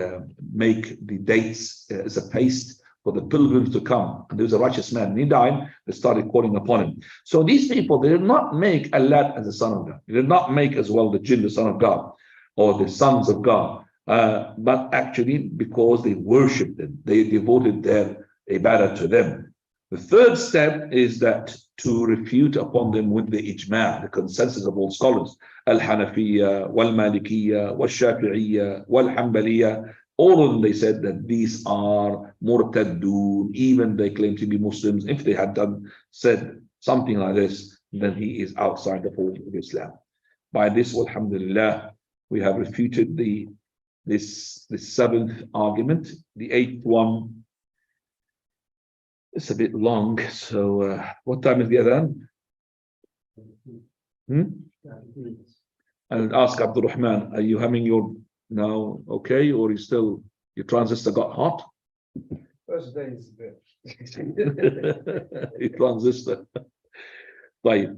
make the dates as a paste for the pilgrims to come. And there was a righteous man, and he died, they started calling upon him. So these people, they did not make Allah as the son of God. They did not make as well the jinn the son of God, or the sons of God. But actually because they worshipped them, they devoted their ibadah to them. The third step is that to refute upon them with the ijma', the consensus of all scholars, al-Hanafiyya, wal-Malikiyya, wal-Shafi'iyya, wal-Hanbaliyya, all of them, they said that these are murtaddun, even they claim to be Muslims. If they had said something like this, then he is outside the fold of Islam. By this, alhamdulillah, we have refuted the this seventh argument. The eighth one, it's a bit long. So what time is the adhan? And ask Abdul Rahman, are you having your now okay, or is still your transistor got hot? First day is good. Your transistor. Right.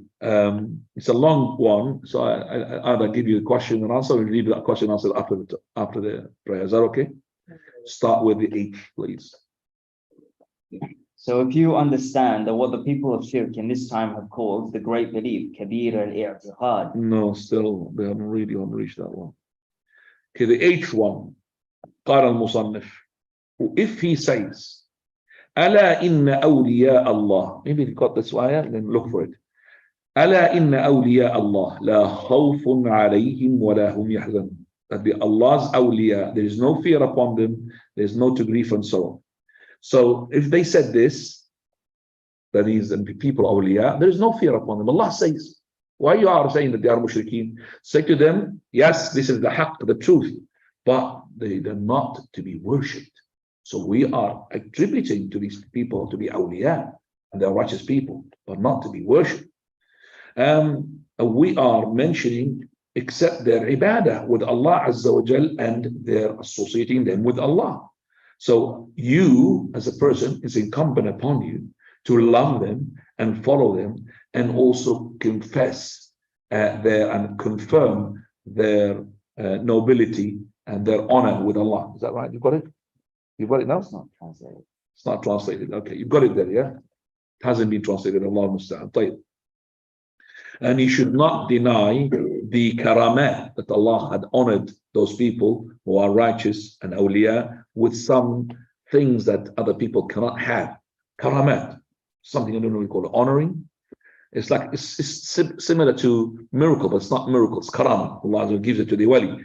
It's a long one, so I either give you a question and answer, or leave that question and answer after the prayer. Is that okay? Start with the eighth, please. So if you understand that what the people of Shirk in this time have called the great belief, Kabir al-i'tiqad. No, still they haven't reached that one. Okay, the eighth one. قال المصنف, if he says, ألا إن أولياء الله, maybe you got this ayah, then look for it. ألا إن أولياء الله لا خوف عليهم ولا هم يحزنون. That the Allah's awliya, there is no fear upon them, there is no to grief and sorrow. So if they said this, that is, and the people awliya, there is no fear upon them. Allah says, why you are saying that they are mushrikeen? Say to them, yes, this is the haqq, the truth, but they are not to be worshipped. So we are attributing to these people to be awliya, and they are righteous people, but not to be worshipped. We are mentioning except their ibadah with Allah Azza wa Jal and their associating them with Allah. So you as a person, it's incumbent upon you to love them and follow them and also confess and confirm their nobility and their honor with Allah. Is that right? You've got it? You've got it now? It's not translated. It's not translated. Okay, you've got it there, yeah? It hasn't been translated. Allah musta'an. And he should not deny the karamat that Allah had honored those people who are righteous and awliya with some things that other people cannot have. Karamat, something I don't know we call it, honoring. It's like it's similar to miracle, but it's not miracle. It's karama. Allah gives it to the wali.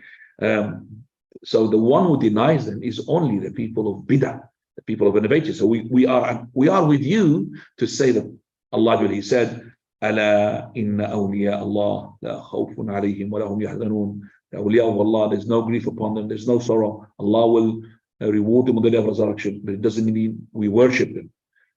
So the one who denies them is only the people of bid'ah, the people of innovation. So we are with you to say that Allah, He said, ألا إن أولياء الله لا خوف عليهم ولا هم يحزنون. The awliya of Allah, there's no grief upon them, there's no sorrow. Allah will reward them on the day of resurrection, but it doesn't mean we worship them.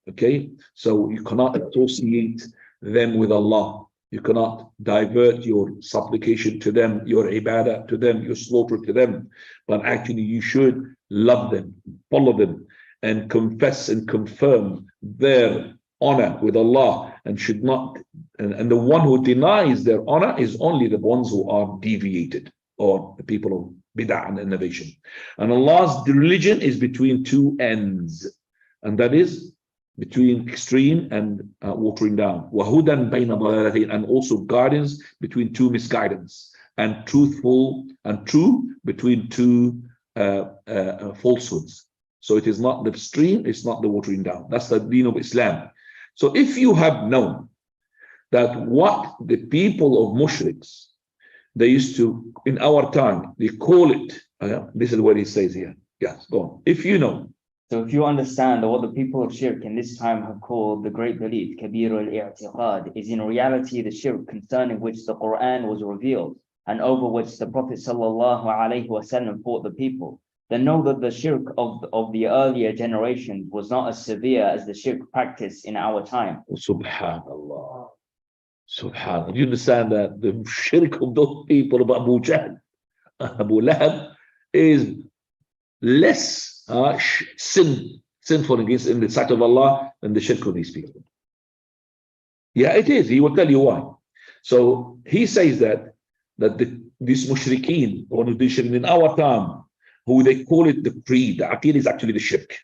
Okay, so you cannot associate them with Allah. You cannot divert your supplication to them, your ibadah to them, your slaughter to them. But actually, you should love them, follow them, and confess and confirm their honor with Allah, and should not. And the one who denies their honor is only the ones who are deviated, or the people of bid'ah and innovation. And Allah's religion is between two ends, and that is between extreme and watering down. وَهُدًى بَيْنَ ضَلَالَتَيْنِ, and also guidance between two misguidance, and truthful and true between two falsehoods. So it is not the extreme, it's not the watering down. That's the deen of Islam. So if you have known that what the people of mushriks, they used to, in our time, they call it, this is what he says here. Yes, go on. If you know. So if you understand that what the people of Shirk in this time have called the great belief, Kabir al-i'tiqad, is in reality the Shirk concerning which the Quran was revealed and over which the Prophet sallallahu alaihi wasallam taught the people, then know that the Shirk of the earlier generation was not as severe as the Shirk practiced in our time. Subhanallah. Subhanallah. Do you understand that the Shirk of those people of Abu Jahl, Abu Lahab, is less sinful against in the sight of Allah than the Shirk of these people? Yeah, it is. He will tell you why. So he says that these mushrikeen, one of the shirk in our time, who they call it the creed, the aqid is actually the shirk.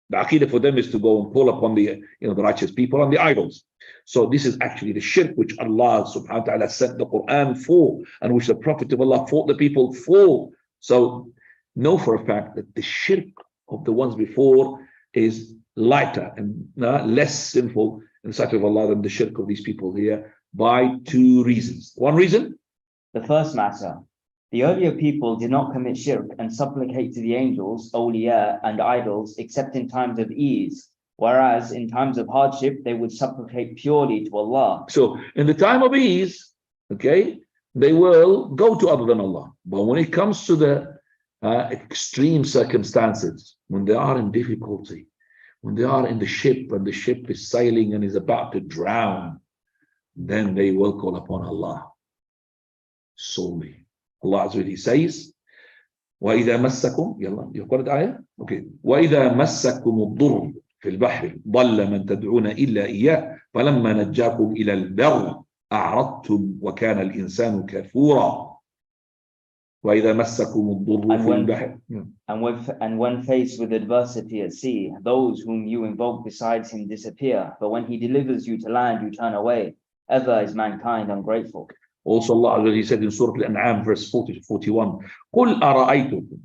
The aqid for them is to go and call upon the righteous people and the idols. So this is actually the shirk which Allah subhanahu wa ta'ala sent the Quran for, and which the Prophet of Allah fought the people for. So know for a fact that the shirk of the ones before is lighter and less sinful in the sight of Allah than the shirk of these people here, by two reasons. One reason? The first matter, the earlier people did not commit shirk and supplicate to the angels, awliya, and idols except in times of ease, whereas in times of hardship they would supplicate purely to Allah. So in the time of ease, okay, they will go to other than Allah. But when it comes to the extreme circumstances, when they are in difficulty, when they are in the ship and the ship is sailing and is about to drown, then they will call upon Allah solely. Allah Azza wa Jalla says, وَإِذَا مَسَّكُمْ يلا يقول الآية okay وَإِذَا مَسَّكُمُ الضُّرُّ في البحر ضل من تدعون إلا إياه فلما نجاكم إلى البر أعرضتم وكان الإنسان كفورا وَإِذَا مَسَّكُمُ الضُّرُّ في البحر And when faced with adversity at sea, those whom you invoke besides him disappear. But when he delivers you to land, you turn away. Ever is mankind ungrateful. Also Allah He said in Surah Al-An'am verse 40 to 41 قُلْ أَرَأَيْتُكُمْ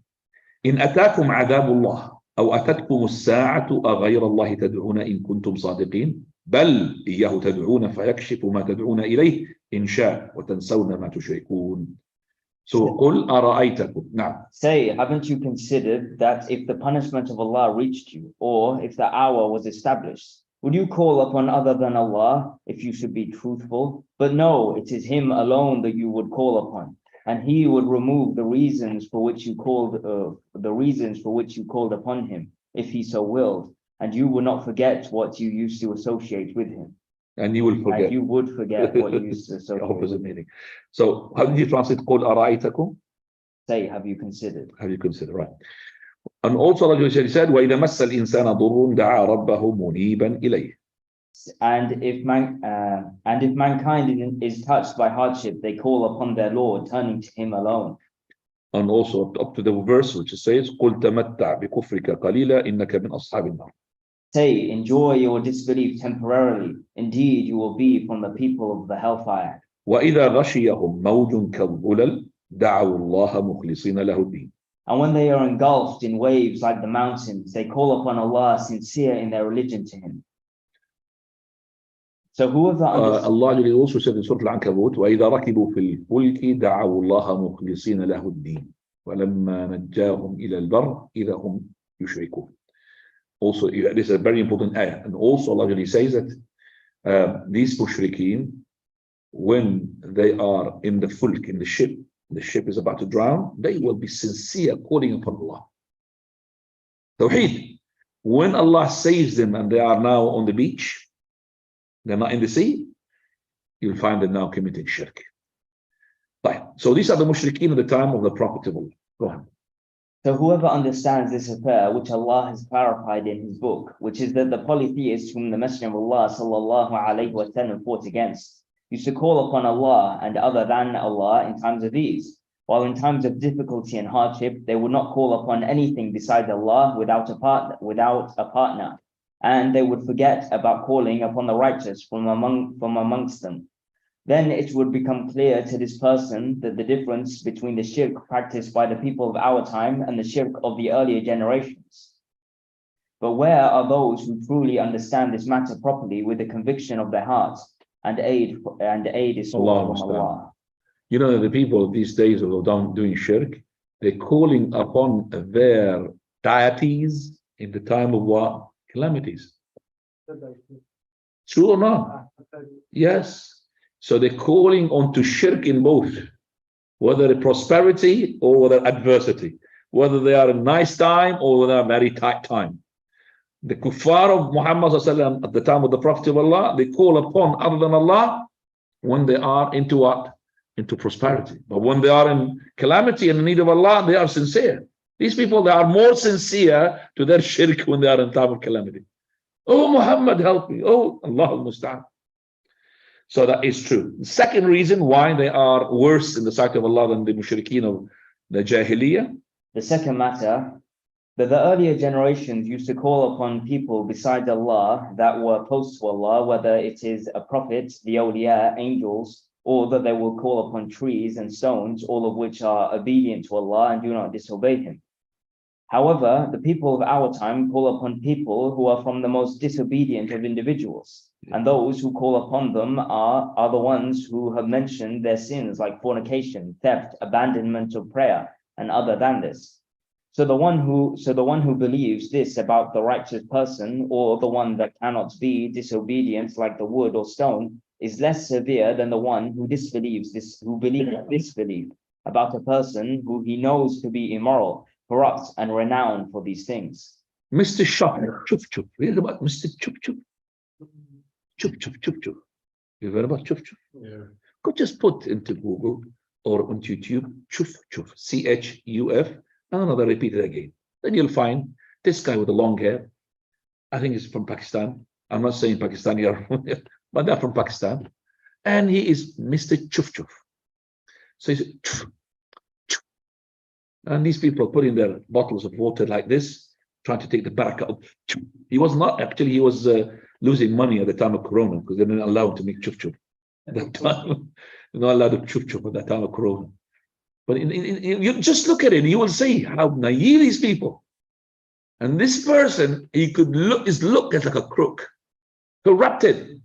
إِنْ أَتَاكُمْ عَذَابُ اللَّهِ أَوْ أَتَتْكُمُ السَّاعَةُ أَغَيْرَ اللَّهِ تَدْعُونَ إِن كُنتُمْ صَادِقِينَ بَلْ إِيَّهُ تَدْعُونَ فَيَكْشِفُ مَا تَدْعُونَ إِلَيْهِ إِنْ شَاءَ وَتَنْسَوْنَ مَا تُشْرِكُونَ. So قُلْ أَرَأَيْتَكُمْ Now Say, haven't you considered that if the punishment of Allah reached you, or if the hour was established, would you call upon other than Allah if you should be truthful? But no, it is Him alone that you would call upon, and He would remove the reasons for which you called upon Him, if He so willed, and you would not forget what you used to associate with Him. and you will forget. And you would forget what you used to associate. Opposite meaning. So how did you translate قُلْ أَرَأَيْتَكُمْ? Say, have you considered? Have you considered, right? And also Allah said, وَإِذَا مَسَّ الْإِنسَانَ ضُرٌّ دَعَا رَبَّهُ مُنِيبًا إِلَيْهِ. And if mankind is touched by hardship, they call upon their Lord, turning to Him alone. And also up to the verse which says, قُلْ تَمَتَّعْ بِكُفْرِكَ قَلِيلًا إِنَّكَ مِنْ أَصْحَابِ النَّارِ. Say, enjoy your disbelief temporarily. Indeed, you will be from the people of the hellfire. وَإِذَا غَشِيَهُمْ مَوْجٌ كَالظُّلَلِ دَعَوُا اللَّهَ مُخْلِصِينَ لَهُ الدِّينَ. And when they are engulfed in waves like the mountains, they call upon Allah sincere in their religion to Him. So whoever understands. Allah also said in Surah Al-Ankabut, وَإِذَا رَكِبُوا فِي الْفُلْكِ دَعَوُا اللَّهَ مُخْلِصِينَ لَهُ الدِّينَ وَلَمَّا نَجَّاهُمْ إِلَى الْبَرِّ إِذَا هُمْ يُشْرِكُونَ. Also, this is a very important ayah. And also Allah says that these mushrikeen, when they are in the fulk, in the ship is about to drown, they will be sincere calling upon Allah. Tawheed. When Allah saves them and they are now on the beach, they're not in the sea, you'll find them now committing shirk. Right. So these are the mushrikeen at the time of the Prophet of Allah. Go on. So whoever understands this affair, which Allah has clarified in His book, which is that the polytheists whom the Messenger of Allah sallallahu alaihi wasallam fought against, used to call upon Allah and other than Allah in times of ease, while in times of difficulty and hardship, they would not call upon anything besides Allah without a partner, and they would forget about calling upon the righteous from amongst them. Then it would become clear to this person that the difference between the shirk practiced by the people of our time and the shirk of the earlier generations. But where are those who truly understand this matter properly with the conviction of their hearts, and aid is sought from Allah? You know, the people these days who are doing shirk, they're calling upon their deities in the time of what? Calamities. True or not? Yes. So they're calling on to shirk in both, whether prosperity or whether adversity, whether they are a nice time or whether a very tight time. The kuffar of Muhammad at the time of the Prophet of Allah, they call upon other than Allah when they are into what? Into prosperity. But when they are in calamity and in need of Allah, they are sincere. These people, they are more sincere to their shirk when they are in time of calamity. Oh, Muhammad, help me. Oh, Allah al-Musta'an. So that is true. The second reason why they are worse in the sight of Allah than the mushrikeen of the Jahiliyyah. The second matter, that the earlier generations used to call upon people besides Allah that were close to Allah, whether it is a prophet, the awliya, angels, or that they will call upon trees and stones, all of which are obedient to Allah and do not disobey Him. However, the people of our time call upon people who are from the most disobedient of individuals. And those who call upon them are the ones who have mentioned their sins like fornication, theft, abandonment of prayer, and other than this. So the one who believes this about the righteous person, or the one that cannot be disobedient like the wood or stone, is less severe than the one who disbelieves this, who believes disbelief. about a person who he knows to be immoral, corrupt, and renowned for these things. Mr. Shop, Chup Chup. Read about Mr. Chup Chup. Chup Chup Chup Chup. You've heard about Chup Chup? Yeah. Could just put into Google or on YouTube, Chuf Chuf, CHUF, and another repeat it again. Then you'll find this guy with the long hair. I think he's from Pakistan. I'm not saying Pakistani, but they're from Pakistan. And he is Mr. Chuf Chuf. So he's Chuf, Chuf. And these people are putting their bottles of water like this, trying to take the barakah. He was not, actually, he was losing money at the time of Corona because they didn't allow him to make Chuf Chuf. At that time, you're not allowed to Chuf Chuf at that time of Corona. But you just look at it, you will see how naive these people. And this person, he could look, his look is like a crook, corrupted.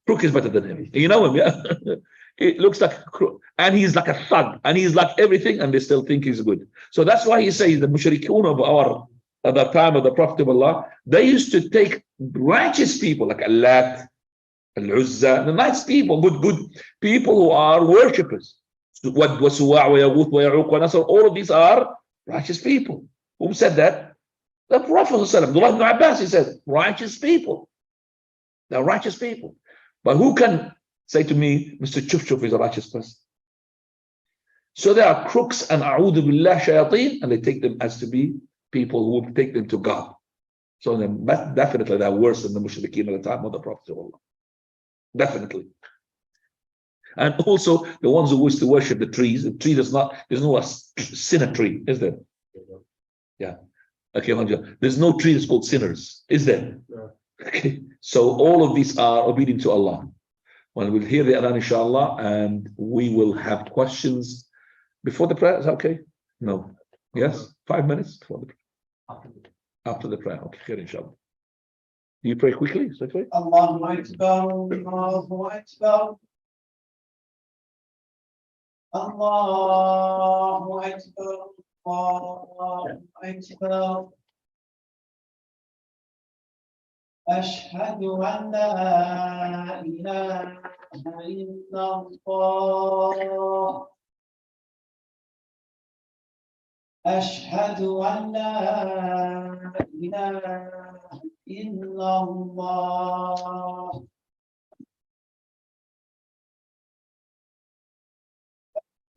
Crook is better than him. You know him, yeah? It looks like a crook. And he's like a thug, and he's like everything, and they still think he's good. So that's why he says the mushrikun of at the time of the Prophet of Allah, they used to take righteous people like Allah, Al-Uzza, the nice people, good people who are worshippers. All of these are righteous people. Who said that? The Prophet Abdullah ibn Abbas, he said, righteous people. They're righteous people. But who can say to me, Mr. Chuf Chuf is a righteous person? So there are crooks and a'udhu billah shayateen, and they take them as to be people who will take them to God. So definitely they're worse than the mushrikeen at the time of the Prophet of Allah. Definitely. And also the ones who wish to worship the trees. The tree there's no sinner tree, is there? Yeah. Okay, there's no tree that's called sinners, is there? No. Okay. So all of these are obedient to Allah. Well, we'll hear the adhan, inshallah, and we will have questions before the prayer. Is that okay? No. Yes? 5 minutes before the prayer. After the prayer. Okay, here, inshallah. Do you pray quickly? Is that okay? Allahu Akbar, Allahu Akbar. Allahu Akbar, Allahu Akbar. Ashhadu an la ilaha illallah. Ashhadu an la ilaha illallah.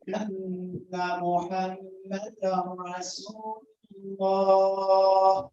أن محمدا رسول الله.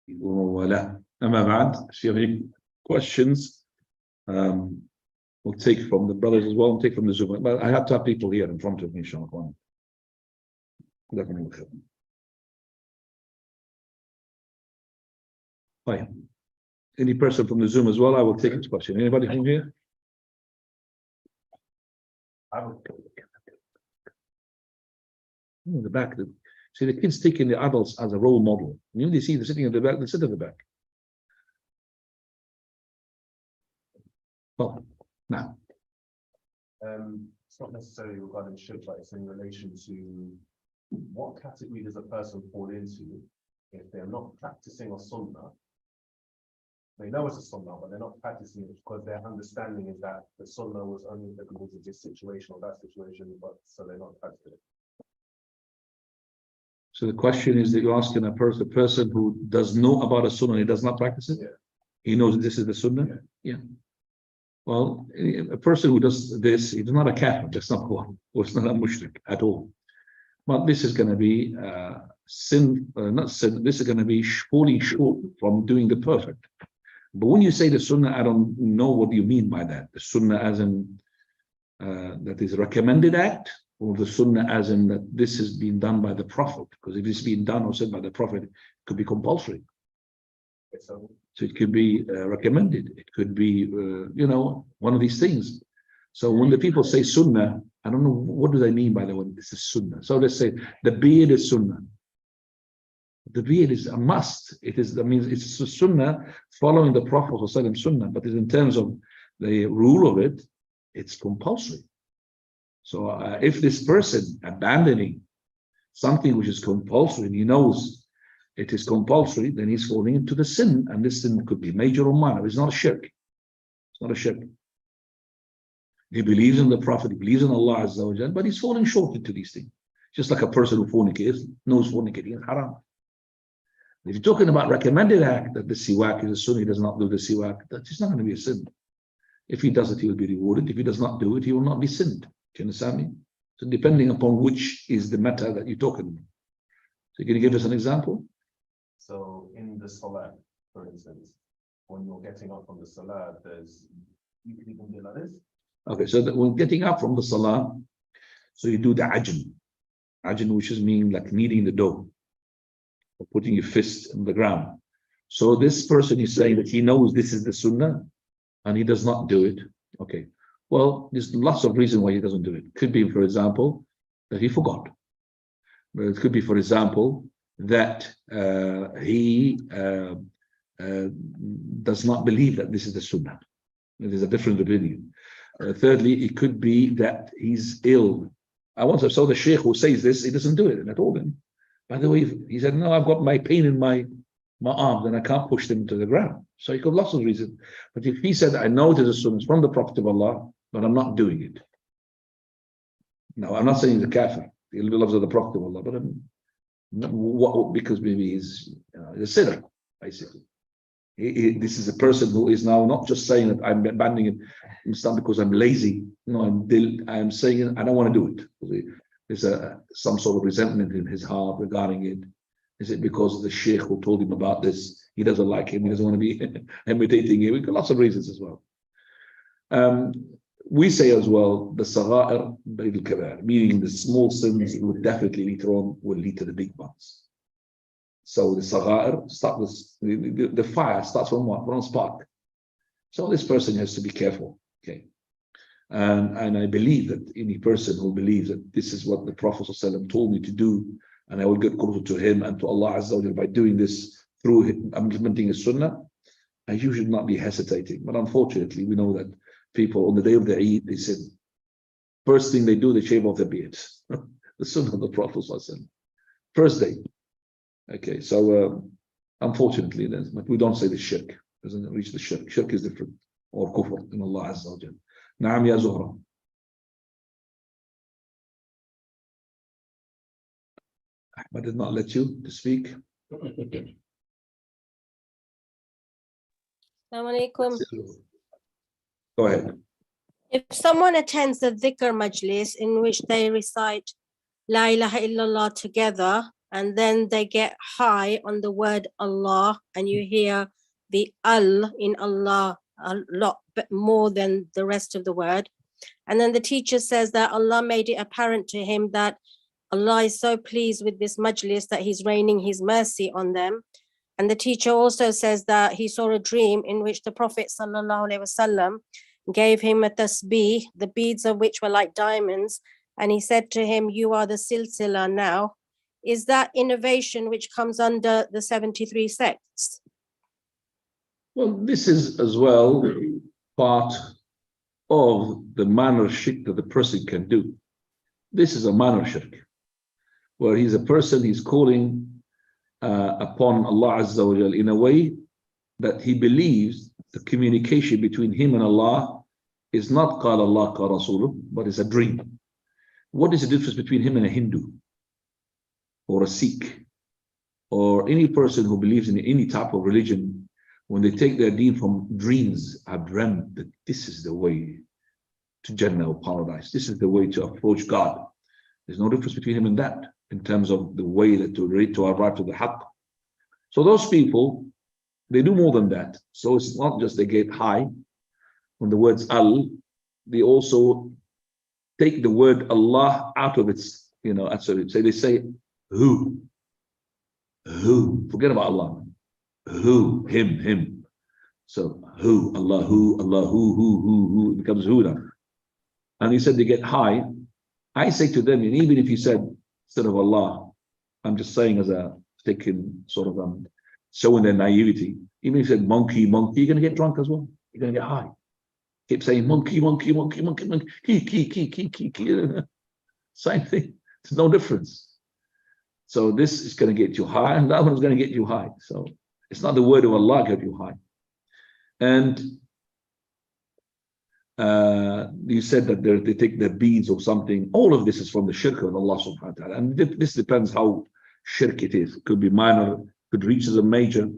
ولا أما بعد, if you have any questions, we'll take from the brothers as well and take from the Zoom. But I have to have people here in front of me, inshallah. Fine. Any person from the Zoom as well, I will take his question. Anybody from here? In the back. See, the kids taking the adults as a role model. You only see them sitting at the back, they sit at the back. Well, now. It's not necessarily regarding shirk, but it's in relation to what category does a person fall into if they're not practicing a sunnah. They know it's a sunnah, but they're not practicing it because their understanding is that the sunnah was only applicable to this situation or that situation, but so they're not practicing it. So the question is that you're asking a person who does know about a sunnah and he does not practice it? Yeah. He knows that this is the sunnah? Yeah. Well, a person who does this, he's not a kafir, that's not one, or it's not a mushrik at all. But this is going to be sin, not sin, this is going to be falling short from doing the perfect. But when you say the sunnah, I don't know what you mean by that. The sunnah as in that is a recommended act, or the sunnah as in that this is being done by the Prophet. Because if it's being done or said by the Prophet, it could be compulsory. So it could be recommended. It could be, one of these things. So when the people say sunnah, I don't know, what do they mean by the word, this is sunnah? So let's say the beard is sunnah. The beard is a must. That means it's a sunnah following the Prophet sunnah, but in terms of the rule of it, it's compulsory. So if this person abandoning something which is compulsory, and he knows it is compulsory, then he's falling into the sin, and this sin could be major or minor. It's not a shirk. It's not a shirk. He believes in the Prophet, he believes in Allah Azza wa Jal, but he's falling short into these things. Just like a person who fornicates, knows fornicating is haram. If you're talking about recommended act, that the siwak is a sunnah, he does not do the siwak, that's just not going to be a sin. If he does it, he will be rewarded. If he does not do it, he will not be sinned. Do you understand me? So depending upon which is the matter that you're talking about. So can you give us an example? So in the salah, for instance, when you're getting up from the salah, you can even do like this. Okay, so that when getting up from the salah, so you do the ajn, which is mean like kneading the dough, or putting your fist on the ground. So this person is saying that he knows this is the sunnah, and he does not do it. Okay, well, there's lots of reasons why he doesn't do it. Could be, for example, that he forgot. But it could be, for example, that he does not believe that this is the sunnah. There's a different opinion. Thirdly, it could be that he's ill. I once saw the sheikh who says this, he doesn't do it. And I told him, by the way, he said, no, I've got my pain in my arms and I can't push them to the ground. So he could have lots of reasons. But if he said, I know it is a sunnah from the Prophet of Allah, but I'm not doing it. No, I'm not saying he's a kafir. He loves the Prophet of Allah, but because maybe he's a sinner, basically. This is a person who is now not just saying that I'm abandoning it, it's not because I'm lazy. No, I'm saying it, I don't want to do it. There's some sort of resentment in his heart regarding it. Is it because of the sheikh who told him about this? He doesn't like him. He doesn't want to be imitating him. We've got lots of reasons as well. We say as well, the sagha'ir bayt al-kabair, meaning the small sins will definitely later on will lead to the big ones. So the sagha'ir start with the fire starts from what? From a spark. So this person has to be careful. Okay. And I believe that any person who believes that this is what the Prophet ﷺ told me to do, and I will get closer to him and to Allah Azza wa Jalla by doing this through implementing his sunnah, and you should not be hesitating. But unfortunately, we know that people on the day of the Eid, they said, first thing they do, they shave off their beards. The sunnah of the Prophet ﷺ. First day. Okay, so unfortunately, but we don't say the shirk. Doesn't reach the shirk. Shirk is different. Or kufr in Allah Azza wa Jalla. Naam ya Zuhra. Ahmad did not let you to speak. Assalamu alaikum. Go ahead. If someone attends the dhikr majlis in which they recite La ilaha illallah together, and then they get high on the word Allah, and you hear the al in Allah a lot more than the rest of the word. And then the teacher says that Allah made it apparent to him that Allah is so pleased with this majlis that he's raining his mercy on them. And the teacher also says that he saw a dream in which the Prophet ﷺ gave him a tasbih, the beads of which were like diamonds, and he said to him, "You are the silsila now." Is that innovation which comes under the 73 sects? Well, this is as well part of the minor shirk that the person can do. This is a minor shirk, where he's a person, he's calling upon Allah Azza wa Jal in a way that he believes the communication between him and Allah is not qala Allah qala Rasuluh, but it's a dream. What is the difference between him and a Hindu or a Sikh or any person who believes in any type of religion? When they take their deen from dreams, I've dreamt that this is the way to Jannah or paradise. This is the way to approach God. There's no difference between him and that in terms of the way that to arrive to the haqq. So those people, they do more than that. So it's not just they get high on the words al, they also take the word Allah out of its, so they say who, forget about Allah. Who, him. So who, Allah, who, it becomes who now. And he said they get high. I say to them, and even if you said instead of Allah, I'm just saying as a taking sort of showing their naivety. Even if you said monkey, you're going to get drunk as well. You're going to get high. Keep saying monkey, key. Same thing. There's no difference. So this is going to get you high, and that one's going to get you high. So it's not the word of Allah get you high. And you said that they take their beads or something. All of this is from the shirk of Allah subhanahu wa ta'ala. And this depends how shirk it is. It could be minor, could reach as a major.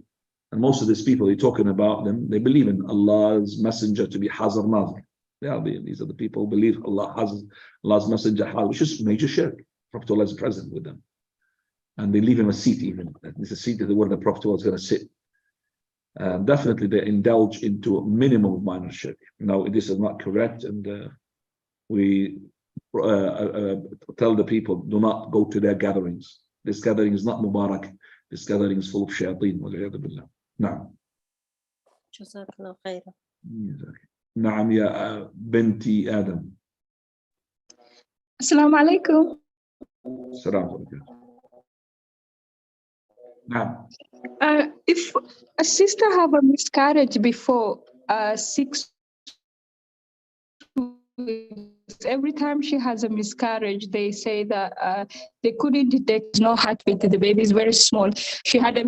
And most of these people you're talking about them, they believe in Allah's messenger to be Hazar Nazar. These are the people who believe Allah has Allah's messenger, which is major shirk. Prophet Allah is present with them. And they leave him a seat even. This is a seat where the Prophet was going to sit. Definitely they indulge into a minimum of minor shirk. Now, this is not correct, and we tell the people, do not go to their gatherings. This gathering is not Mubarak. This gathering is full of shayateen. Now. Jazakallah khairan. نعم يا بنتي آدم. Assalamu alaikum. السلام عليكم. نعم. If a sister have a miscarriage before 6 weeks, every time she has a miscarriage, they say that they couldn't detect no heartbeat. The baby is very small. She had a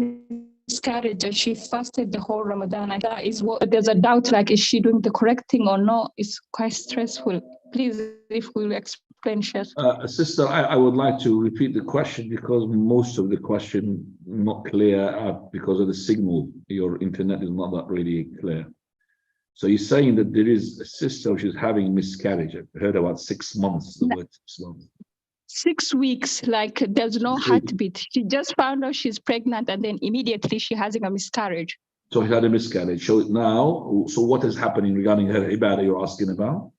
miscarriage and she fasted the whole Ramadan. And that is what there's a doubt, like, is she doing the correct thing or not? It's quite stressful. Please, if we will explain, Sheikh. Sister, I would like to repeat the question because most of the question not clear because of the signal. Your internet is not that really clear. So you're saying that there is a sister who's having miscarriage. I've heard about 6 months, the word 6 months. 6 weeks, like there's no heartbeat. She just found out she's pregnant and then immediately she having a miscarriage. So she had a miscarriage. So now, so what is happening regarding her ibadah you're asking about?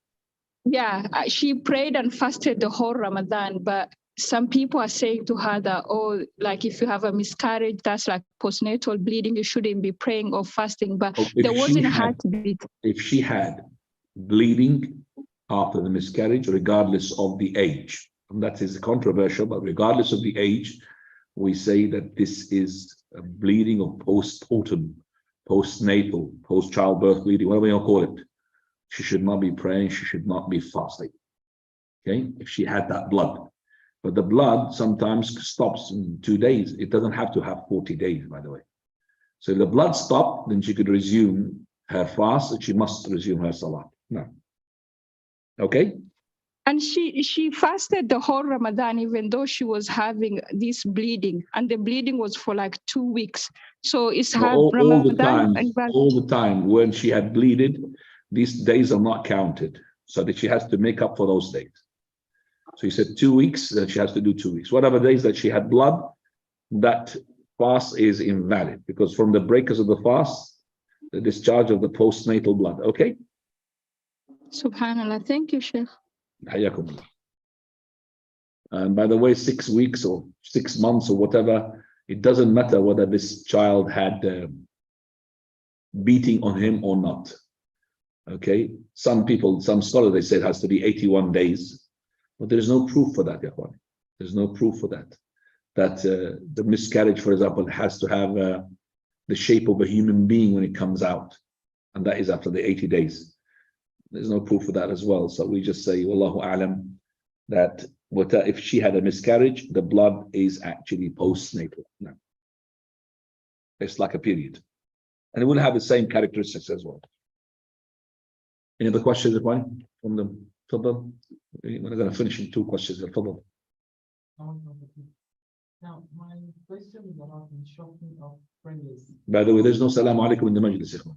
Yeah, she prayed and fasted the whole Ramadan, but some people are saying to her that, oh, like if you have a miscarriage, that's like postnatal bleeding, you shouldn't be praying or fasting, but there wasn't a heartbeat. If she had bleeding after the miscarriage, regardless of the age, and that is controversial, but regardless of the age, we say that this is a bleeding of postpartum, postnatal, post-childbirth bleeding, whatever you call it. She should not be praying, she should not be fasting. Okay, if she had that blood. But the blood sometimes stops in 2 days. It doesn't have to have 40 days, by the way. So if the blood stopped, then she could resume her fast, and she must resume her salah. No. Okay? And she fasted the whole Ramadan, even though she was having this bleeding, and the bleeding was for like 2 weeks. So it's her Ramadan. All the time when she had bleeded, these days are not counted, so that she has to make up for those days. So you said 2 weeks, that she has to do 2 weeks. Whatever days that she had blood, that fast is invalid, because from the breakers of the fast, the discharge of the postnatal blood. Okay? Subhanallah. Thank you, Sheikh. Hayakumullah. And by the way, 6 weeks or 6 months or whatever, it doesn't matter whether this child had beating on him or not. Okay? Some people, some scholars, they say it has to be 81 days, but there is no proof for that, Yahweh. There's no proof for that. That the miscarriage, for example, has to have the shape of a human being when it comes out, and that is after the 80 days. There's no proof for that as well. So we just say, Wallahu A'lam, that if she had a miscarriage, the blood is actually postnatal. No. It's like a period. And it will have the same characteristics as well. Any other questions, Ikhwan, from them? Fadal? We're going to finish in 2 questions. Fadal. Now, my question is about the shopping of prayers. By the way, there's no salam alaikum in the majlis, Ikhwan.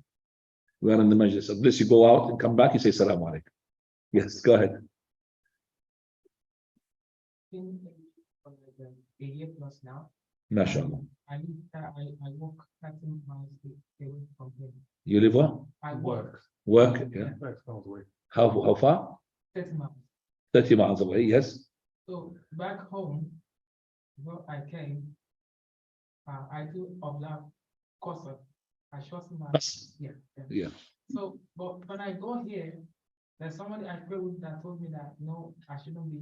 We are in the majlis. Unless you go out and come back, you say salam alaikum. Yes, go ahead. In a year plus now, MashaAllah. I walk 13 miles away from here. You live what? I work Work, yeah. How far? 30 miles. 30 miles away, yes. So back home, where I came, I do observe Kashf. I short my Yeah. So, but when I go here, there's somebody I pray with that told me that no, I shouldn't be,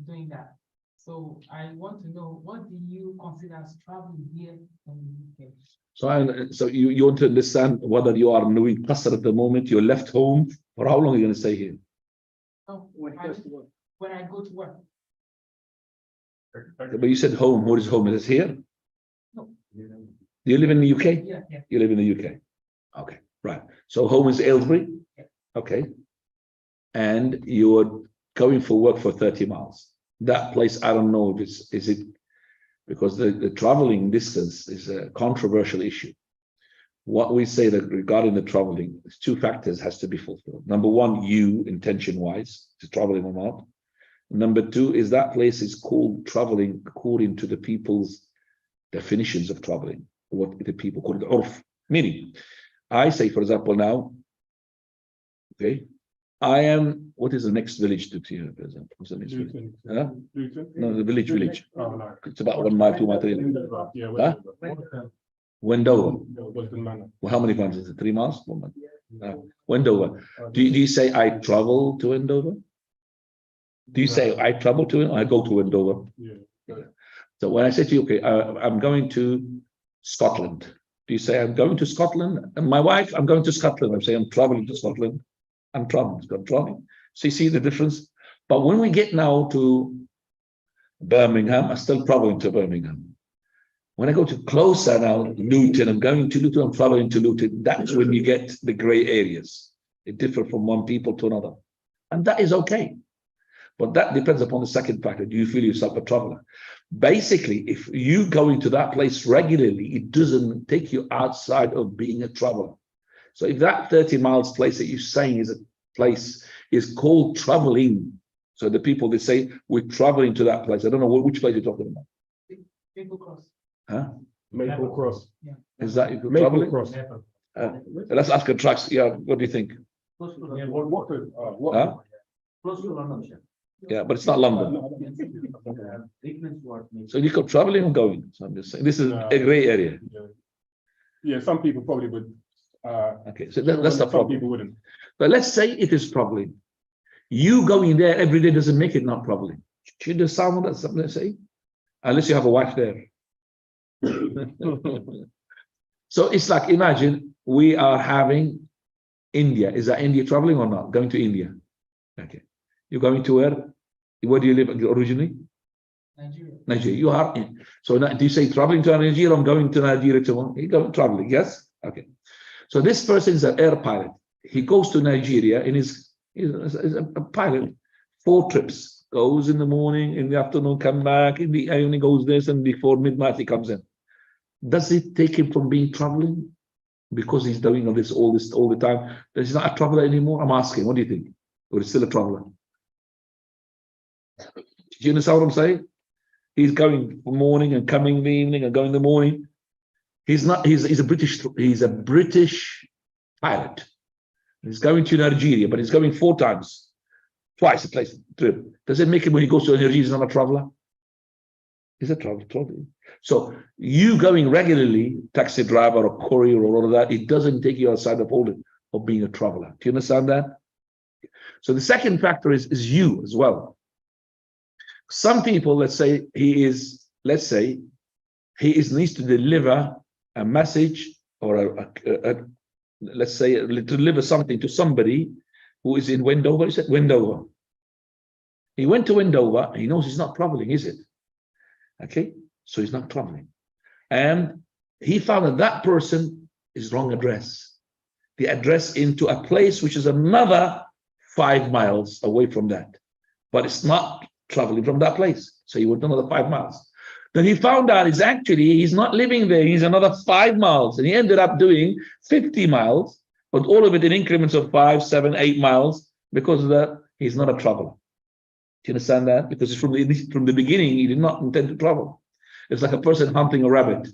doing that. So I want to know, what do you consider as traveling here in the UK? So you want to understand whether you are doing qasr at the moment, you're left home, for how long are you going to stay here? No, when I go to work. But you said home. What is home? Is it here? No. Do you live in the UK? Yeah. You live in the UK. Okay, right. So home is Aylesbury. Yeah. Okay. And you're going for work for 30 miles. That place, I don't know if is it because the traveling distance is a controversial issue. What we say that regarding the traveling, 2 factors has to be fulfilled. Number 1, you intention-wise to traveling or not. Number 2 is that place is called traveling according to the people's definitions of traveling, what the people call it urf. Meaning, I say, for example, now, okay, I am, what is the next village to here, for example? What's the next village? Huh? No, the village. Oh, no. It's about 1 mile, 2 miles, 3 miles. Yeah, Huh? Wendover. Western Manor. Well, how many miles is it? 3 miles? 1 mile. Wendover. Do you say I travel to Wendover? Do you say I travel to it? I go to Wendover. Yeah. So when I say to you, okay, I'm going to Scotland. Do you say I'm going to Scotland? And my wife, I'm going to Scotland. I'm saying I'm traveling to Scotland. I'm traveling. So you see the difference? But when we get now to Birmingham, I'm still traveling to Birmingham. When I go to closer now, Luton, I'm going to Luton, I'm traveling to Luton. That's when you get the gray areas. It differs from one people to another. And that is okay. But that depends upon the second factor. Do you feel yourself a traveler? Basically, if you go into that place regularly, it doesn't take you outside of being a traveler. So if that 30 miles place that you're saying is a place is called traveling, so the people, they say, we're traveling to that place. I don't know which place you're talking about. Maple Cross. Huh? Maple Cross. Yeah. Is that you Maple traveling? Cross. Let's ask a trucks. Yeah, what do you think? Yeah, what? Huh? Close to London. Yeah, but it's not London. So you go traveling or going? So I'm just saying, this is a gray area. Yeah, some people probably would. Okay, so that's the some problem. people wouldn't. But let's say it is traveling. You going there every day doesn't make it not traveling. Do you understand what that's something to say? Unless you have a wife there. So it's like, imagine we are having India. Is that India traveling or not? Going to India. Okay. You're going to where? Where do you live originally? Nigeria. Nigeria. You are in. So now, do you say traveling to Nigeria? I'm going to Nigeria tomorrow. You go traveling, yes? Okay. So this person is an air pilot. He goes to Nigeria and is a pilot. 4 trips. Goes in the morning, in the afternoon, come back, in the evening goes this, and before midnight he comes in. Does it take him from being traveling? Because he's doing all this all the time. He's not a traveler anymore? I'm asking, what do you think? Or is still a traveler? Do you understand what I'm saying? He's going for morning and coming in the evening and going in the morning. He's a British pilot. He's going to Nigeria, but he's going 4 times, twice a place trip. Does it make him when he goes to Nigeria, he's not a traveler? He's a traveler. So you going regularly, taxi driver or courier or all of that, it doesn't take you outside the fold of being a traveler. Do you understand that? So the second factor is you as well. Some people, let's say he needs to deliver a message or let's say deliver something to somebody who is in Wendover. He said Wendover. He went to Wendover. He knows he's not traveling, is it? Okay, so he's not traveling, and he found that person is wrong address. The address into a place which is another 5 miles away from that, but it's not traveling from that place. So he went another 5 miles. Then he found out he's not living there. He's another 5 miles, and he ended up doing 50 miles, but all of it in increments of 5, 7, 8 miles because of that. He's not a traveler. Do you understand that? Because from the beginning, he did not intend to travel. It's like a person hunting a rabbit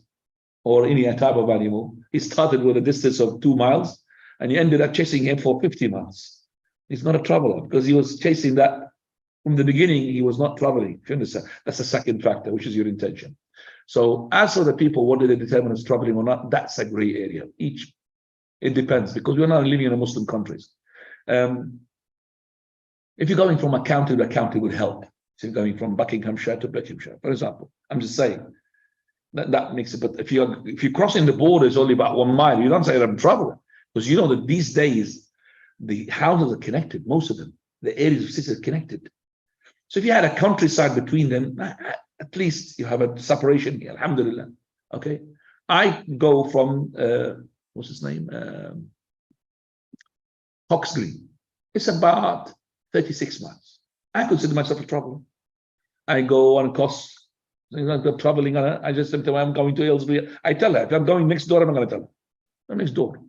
or any type of animal. He started with a distance of 2 miles, and he ended up chasing him for 50 miles. He's not a traveler because he was chasing that. From the beginning, he was not traveling. If you understand, that's the second factor, which is your intention. So as for the people, what do they determine as traveling or not? That's a gray area. It depends, because we're not living in a Muslim countries. If you're going from a county to a county, would help. So you're going from Buckinghamshire to Buckinghamshire, for example. I'm just saying that makes it. But if you're crossing the border, it's only about 1 mile. You don't say I'm traveling, because you know that these days the houses are connected. Most of them, the areas of cities are connected. So if you had a countryside between them, at least you have a separation here. Alhamdulillah. Okay, I go from what's his name, Hawksley. It's about 36 miles. I consider myself a traveler. I go on costs. I'm traveling. I just say I'm going to Aylesbury. I tell her if I'm going next door, I'm not going to tell her. I'm next door.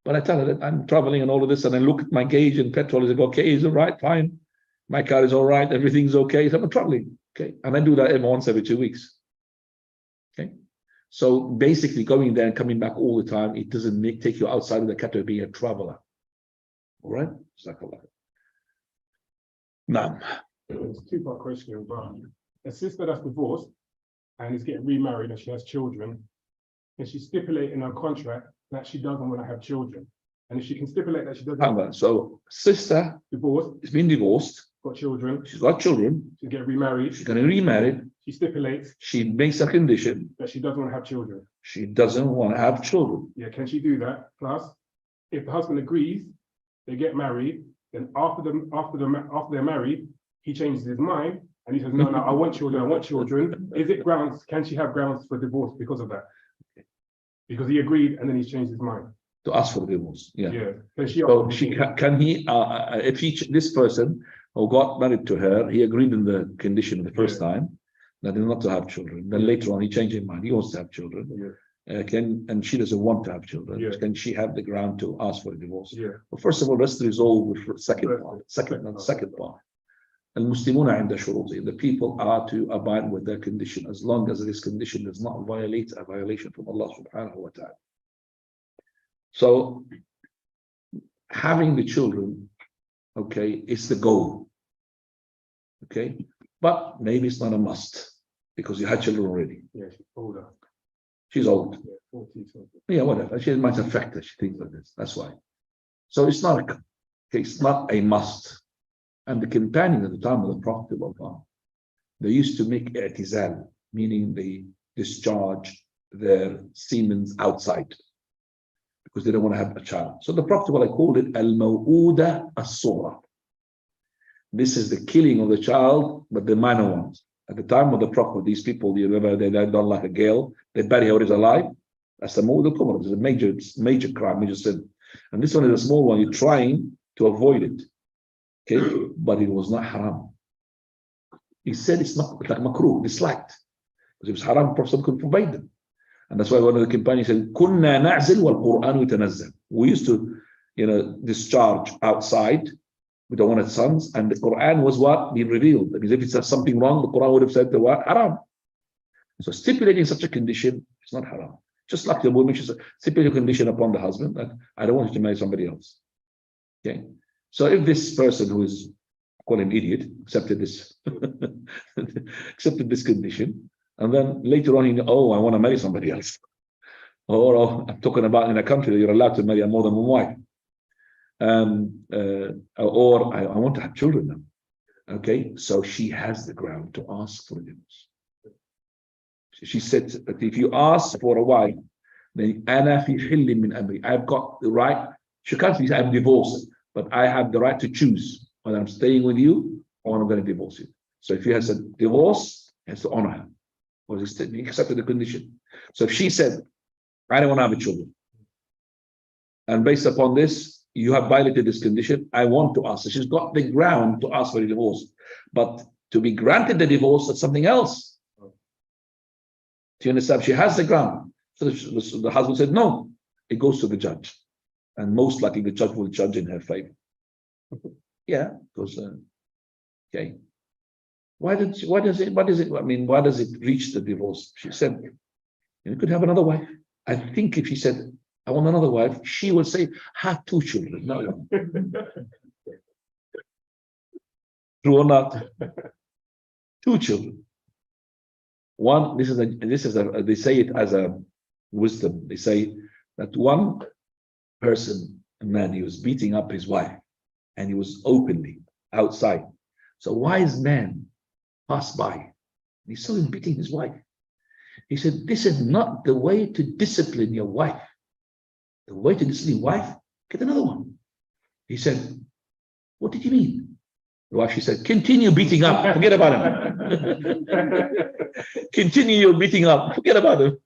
But I tell her that I'm traveling and all of this, and I look at my gauge and petrol. Is like, okay, is it right? Fine. My car is all right. Everything's okay. So I'm traveling. Okay, and I do that once every 2 weeks. Okay, so basically going there and coming back all the time, it doesn't take you outside of the category of being a traveler. All right. Now, it's a 2-part question, but a sister that's divorced and is getting remarried and she has children, can she stipulate in her contract that she doesn't want to have children? And if she can stipulate that she doesn't, so sister divorced, has been divorced, got children, she's got children, she's getting remarried, she's going to remarry. She stipulates She makes a condition that she doesn't want to have children. She doesn't want to have children. Yeah, can she do that? Plus, if the husband agrees, they get married. Then after they're married, he changes his mind and he says, no, I want children, I want children. Is it grounds? Can she have grounds for divorce because of that? Because he agreed and then he's changed his mind. To ask for divorce, yeah. Can she? So if this person who got married to her, he agreed in the condition the first time that he's not to have children. Then later on, he changed his mind. He wants to have children. And she doesn't want to have children. Can she have the ground to ask for a divorce? Well, first of all, let's resolve with the second part. Second part. المسلمون عند شروطهم. The people are to abide with their condition as long as this condition does not violate a violation from Allah subhanahu wa ta'ala. So having the children, okay, is the goal. Okay, but maybe it's not a must because you had children already. Yeah, she's older. She's old. Yeah, 40 something. Yeah, whatever. She might affect her. She thinks like this. That's why. So it's not a must. And the companions at the time of the Prophet of Allah, they used to make i'tizal, meaning they discharge their semen outside because they don't want to have a child. So the Prophet called it al-maw'uda as-sughra. This is the killing of the child, but the minor ones. At the time of the Prophet, these people, you remember, they don't like a girl, they bury her is alive. That's the maw'ud al-kubra. It's a major crime, major sin. And this one is a small one. You're trying to avoid it. Okay, but it was not haram. He said it's not like makruh, disliked. Because it was haram, Prophet could forbade them. And that's why one of the companions said, Kunna na'zil wal Qur'an yutanazzal. We used to, discharge outside. We don't want sons. And the Quran was what? Being revealed. Because if it says something wrong, the Quran would have said the what? Haram. So stipulating such a condition is not haram. Just like the woman, she's stipulating a condition upon the husband that I don't want you to marry somebody else. Okay. So if this person who is, call him idiot, accepted this, accepted this condition, and then later on, oh, I want to marry somebody else. Or I'm talking about in a country that you're allowed to marry more than one wife. Or I want to have children now. Okay, so she has the ground to ask for a divorce. She said that if you ask for a wife, then أنا في حل من أمري. I've got the right. She can't say I'm divorced, but I have the right to choose whether I'm staying with you or I'm going to divorce you. So if he has a divorce, he has to honor her. Or he accepted the condition. So if she said, I don't want to have a children, and based upon this, you have violated this condition, I want to ask. So she's got the ground to ask for a divorce. But to be granted the divorce, that's something else. Do you understand? She has the ground. So the husband said, no, it goes to the judge. And most likely the judge will judge in her favor. Yeah, because, okay. Why does it reach the divorce? She said, you could have another wife. I think if she said, I want another wife, she will say, have 2 children, not one. True or not? 2 children. One, they say it as a wisdom. They say that one person, a man, he was beating up his wife, and he was openly outside. So a wise man passed by, and he saw him beating his wife. He said, this is not the way to discipline your wife. The way to discipline your wife, get another one. He said, what did you mean? The wife, she said, continue beating up, forget about him. Continue your beating up, forget about him.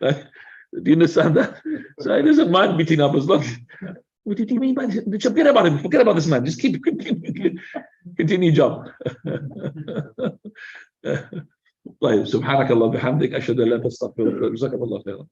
Do you understand that? So he doesn't mind beating up as long as, what did you mean by this? Forget about him, forget about this man, just continue job. طيب سبحانك اللهم وبحمدك أشهد أن لا إله إلا أنت أستغفرك وأتوب إليك. جزاك الله خيرا.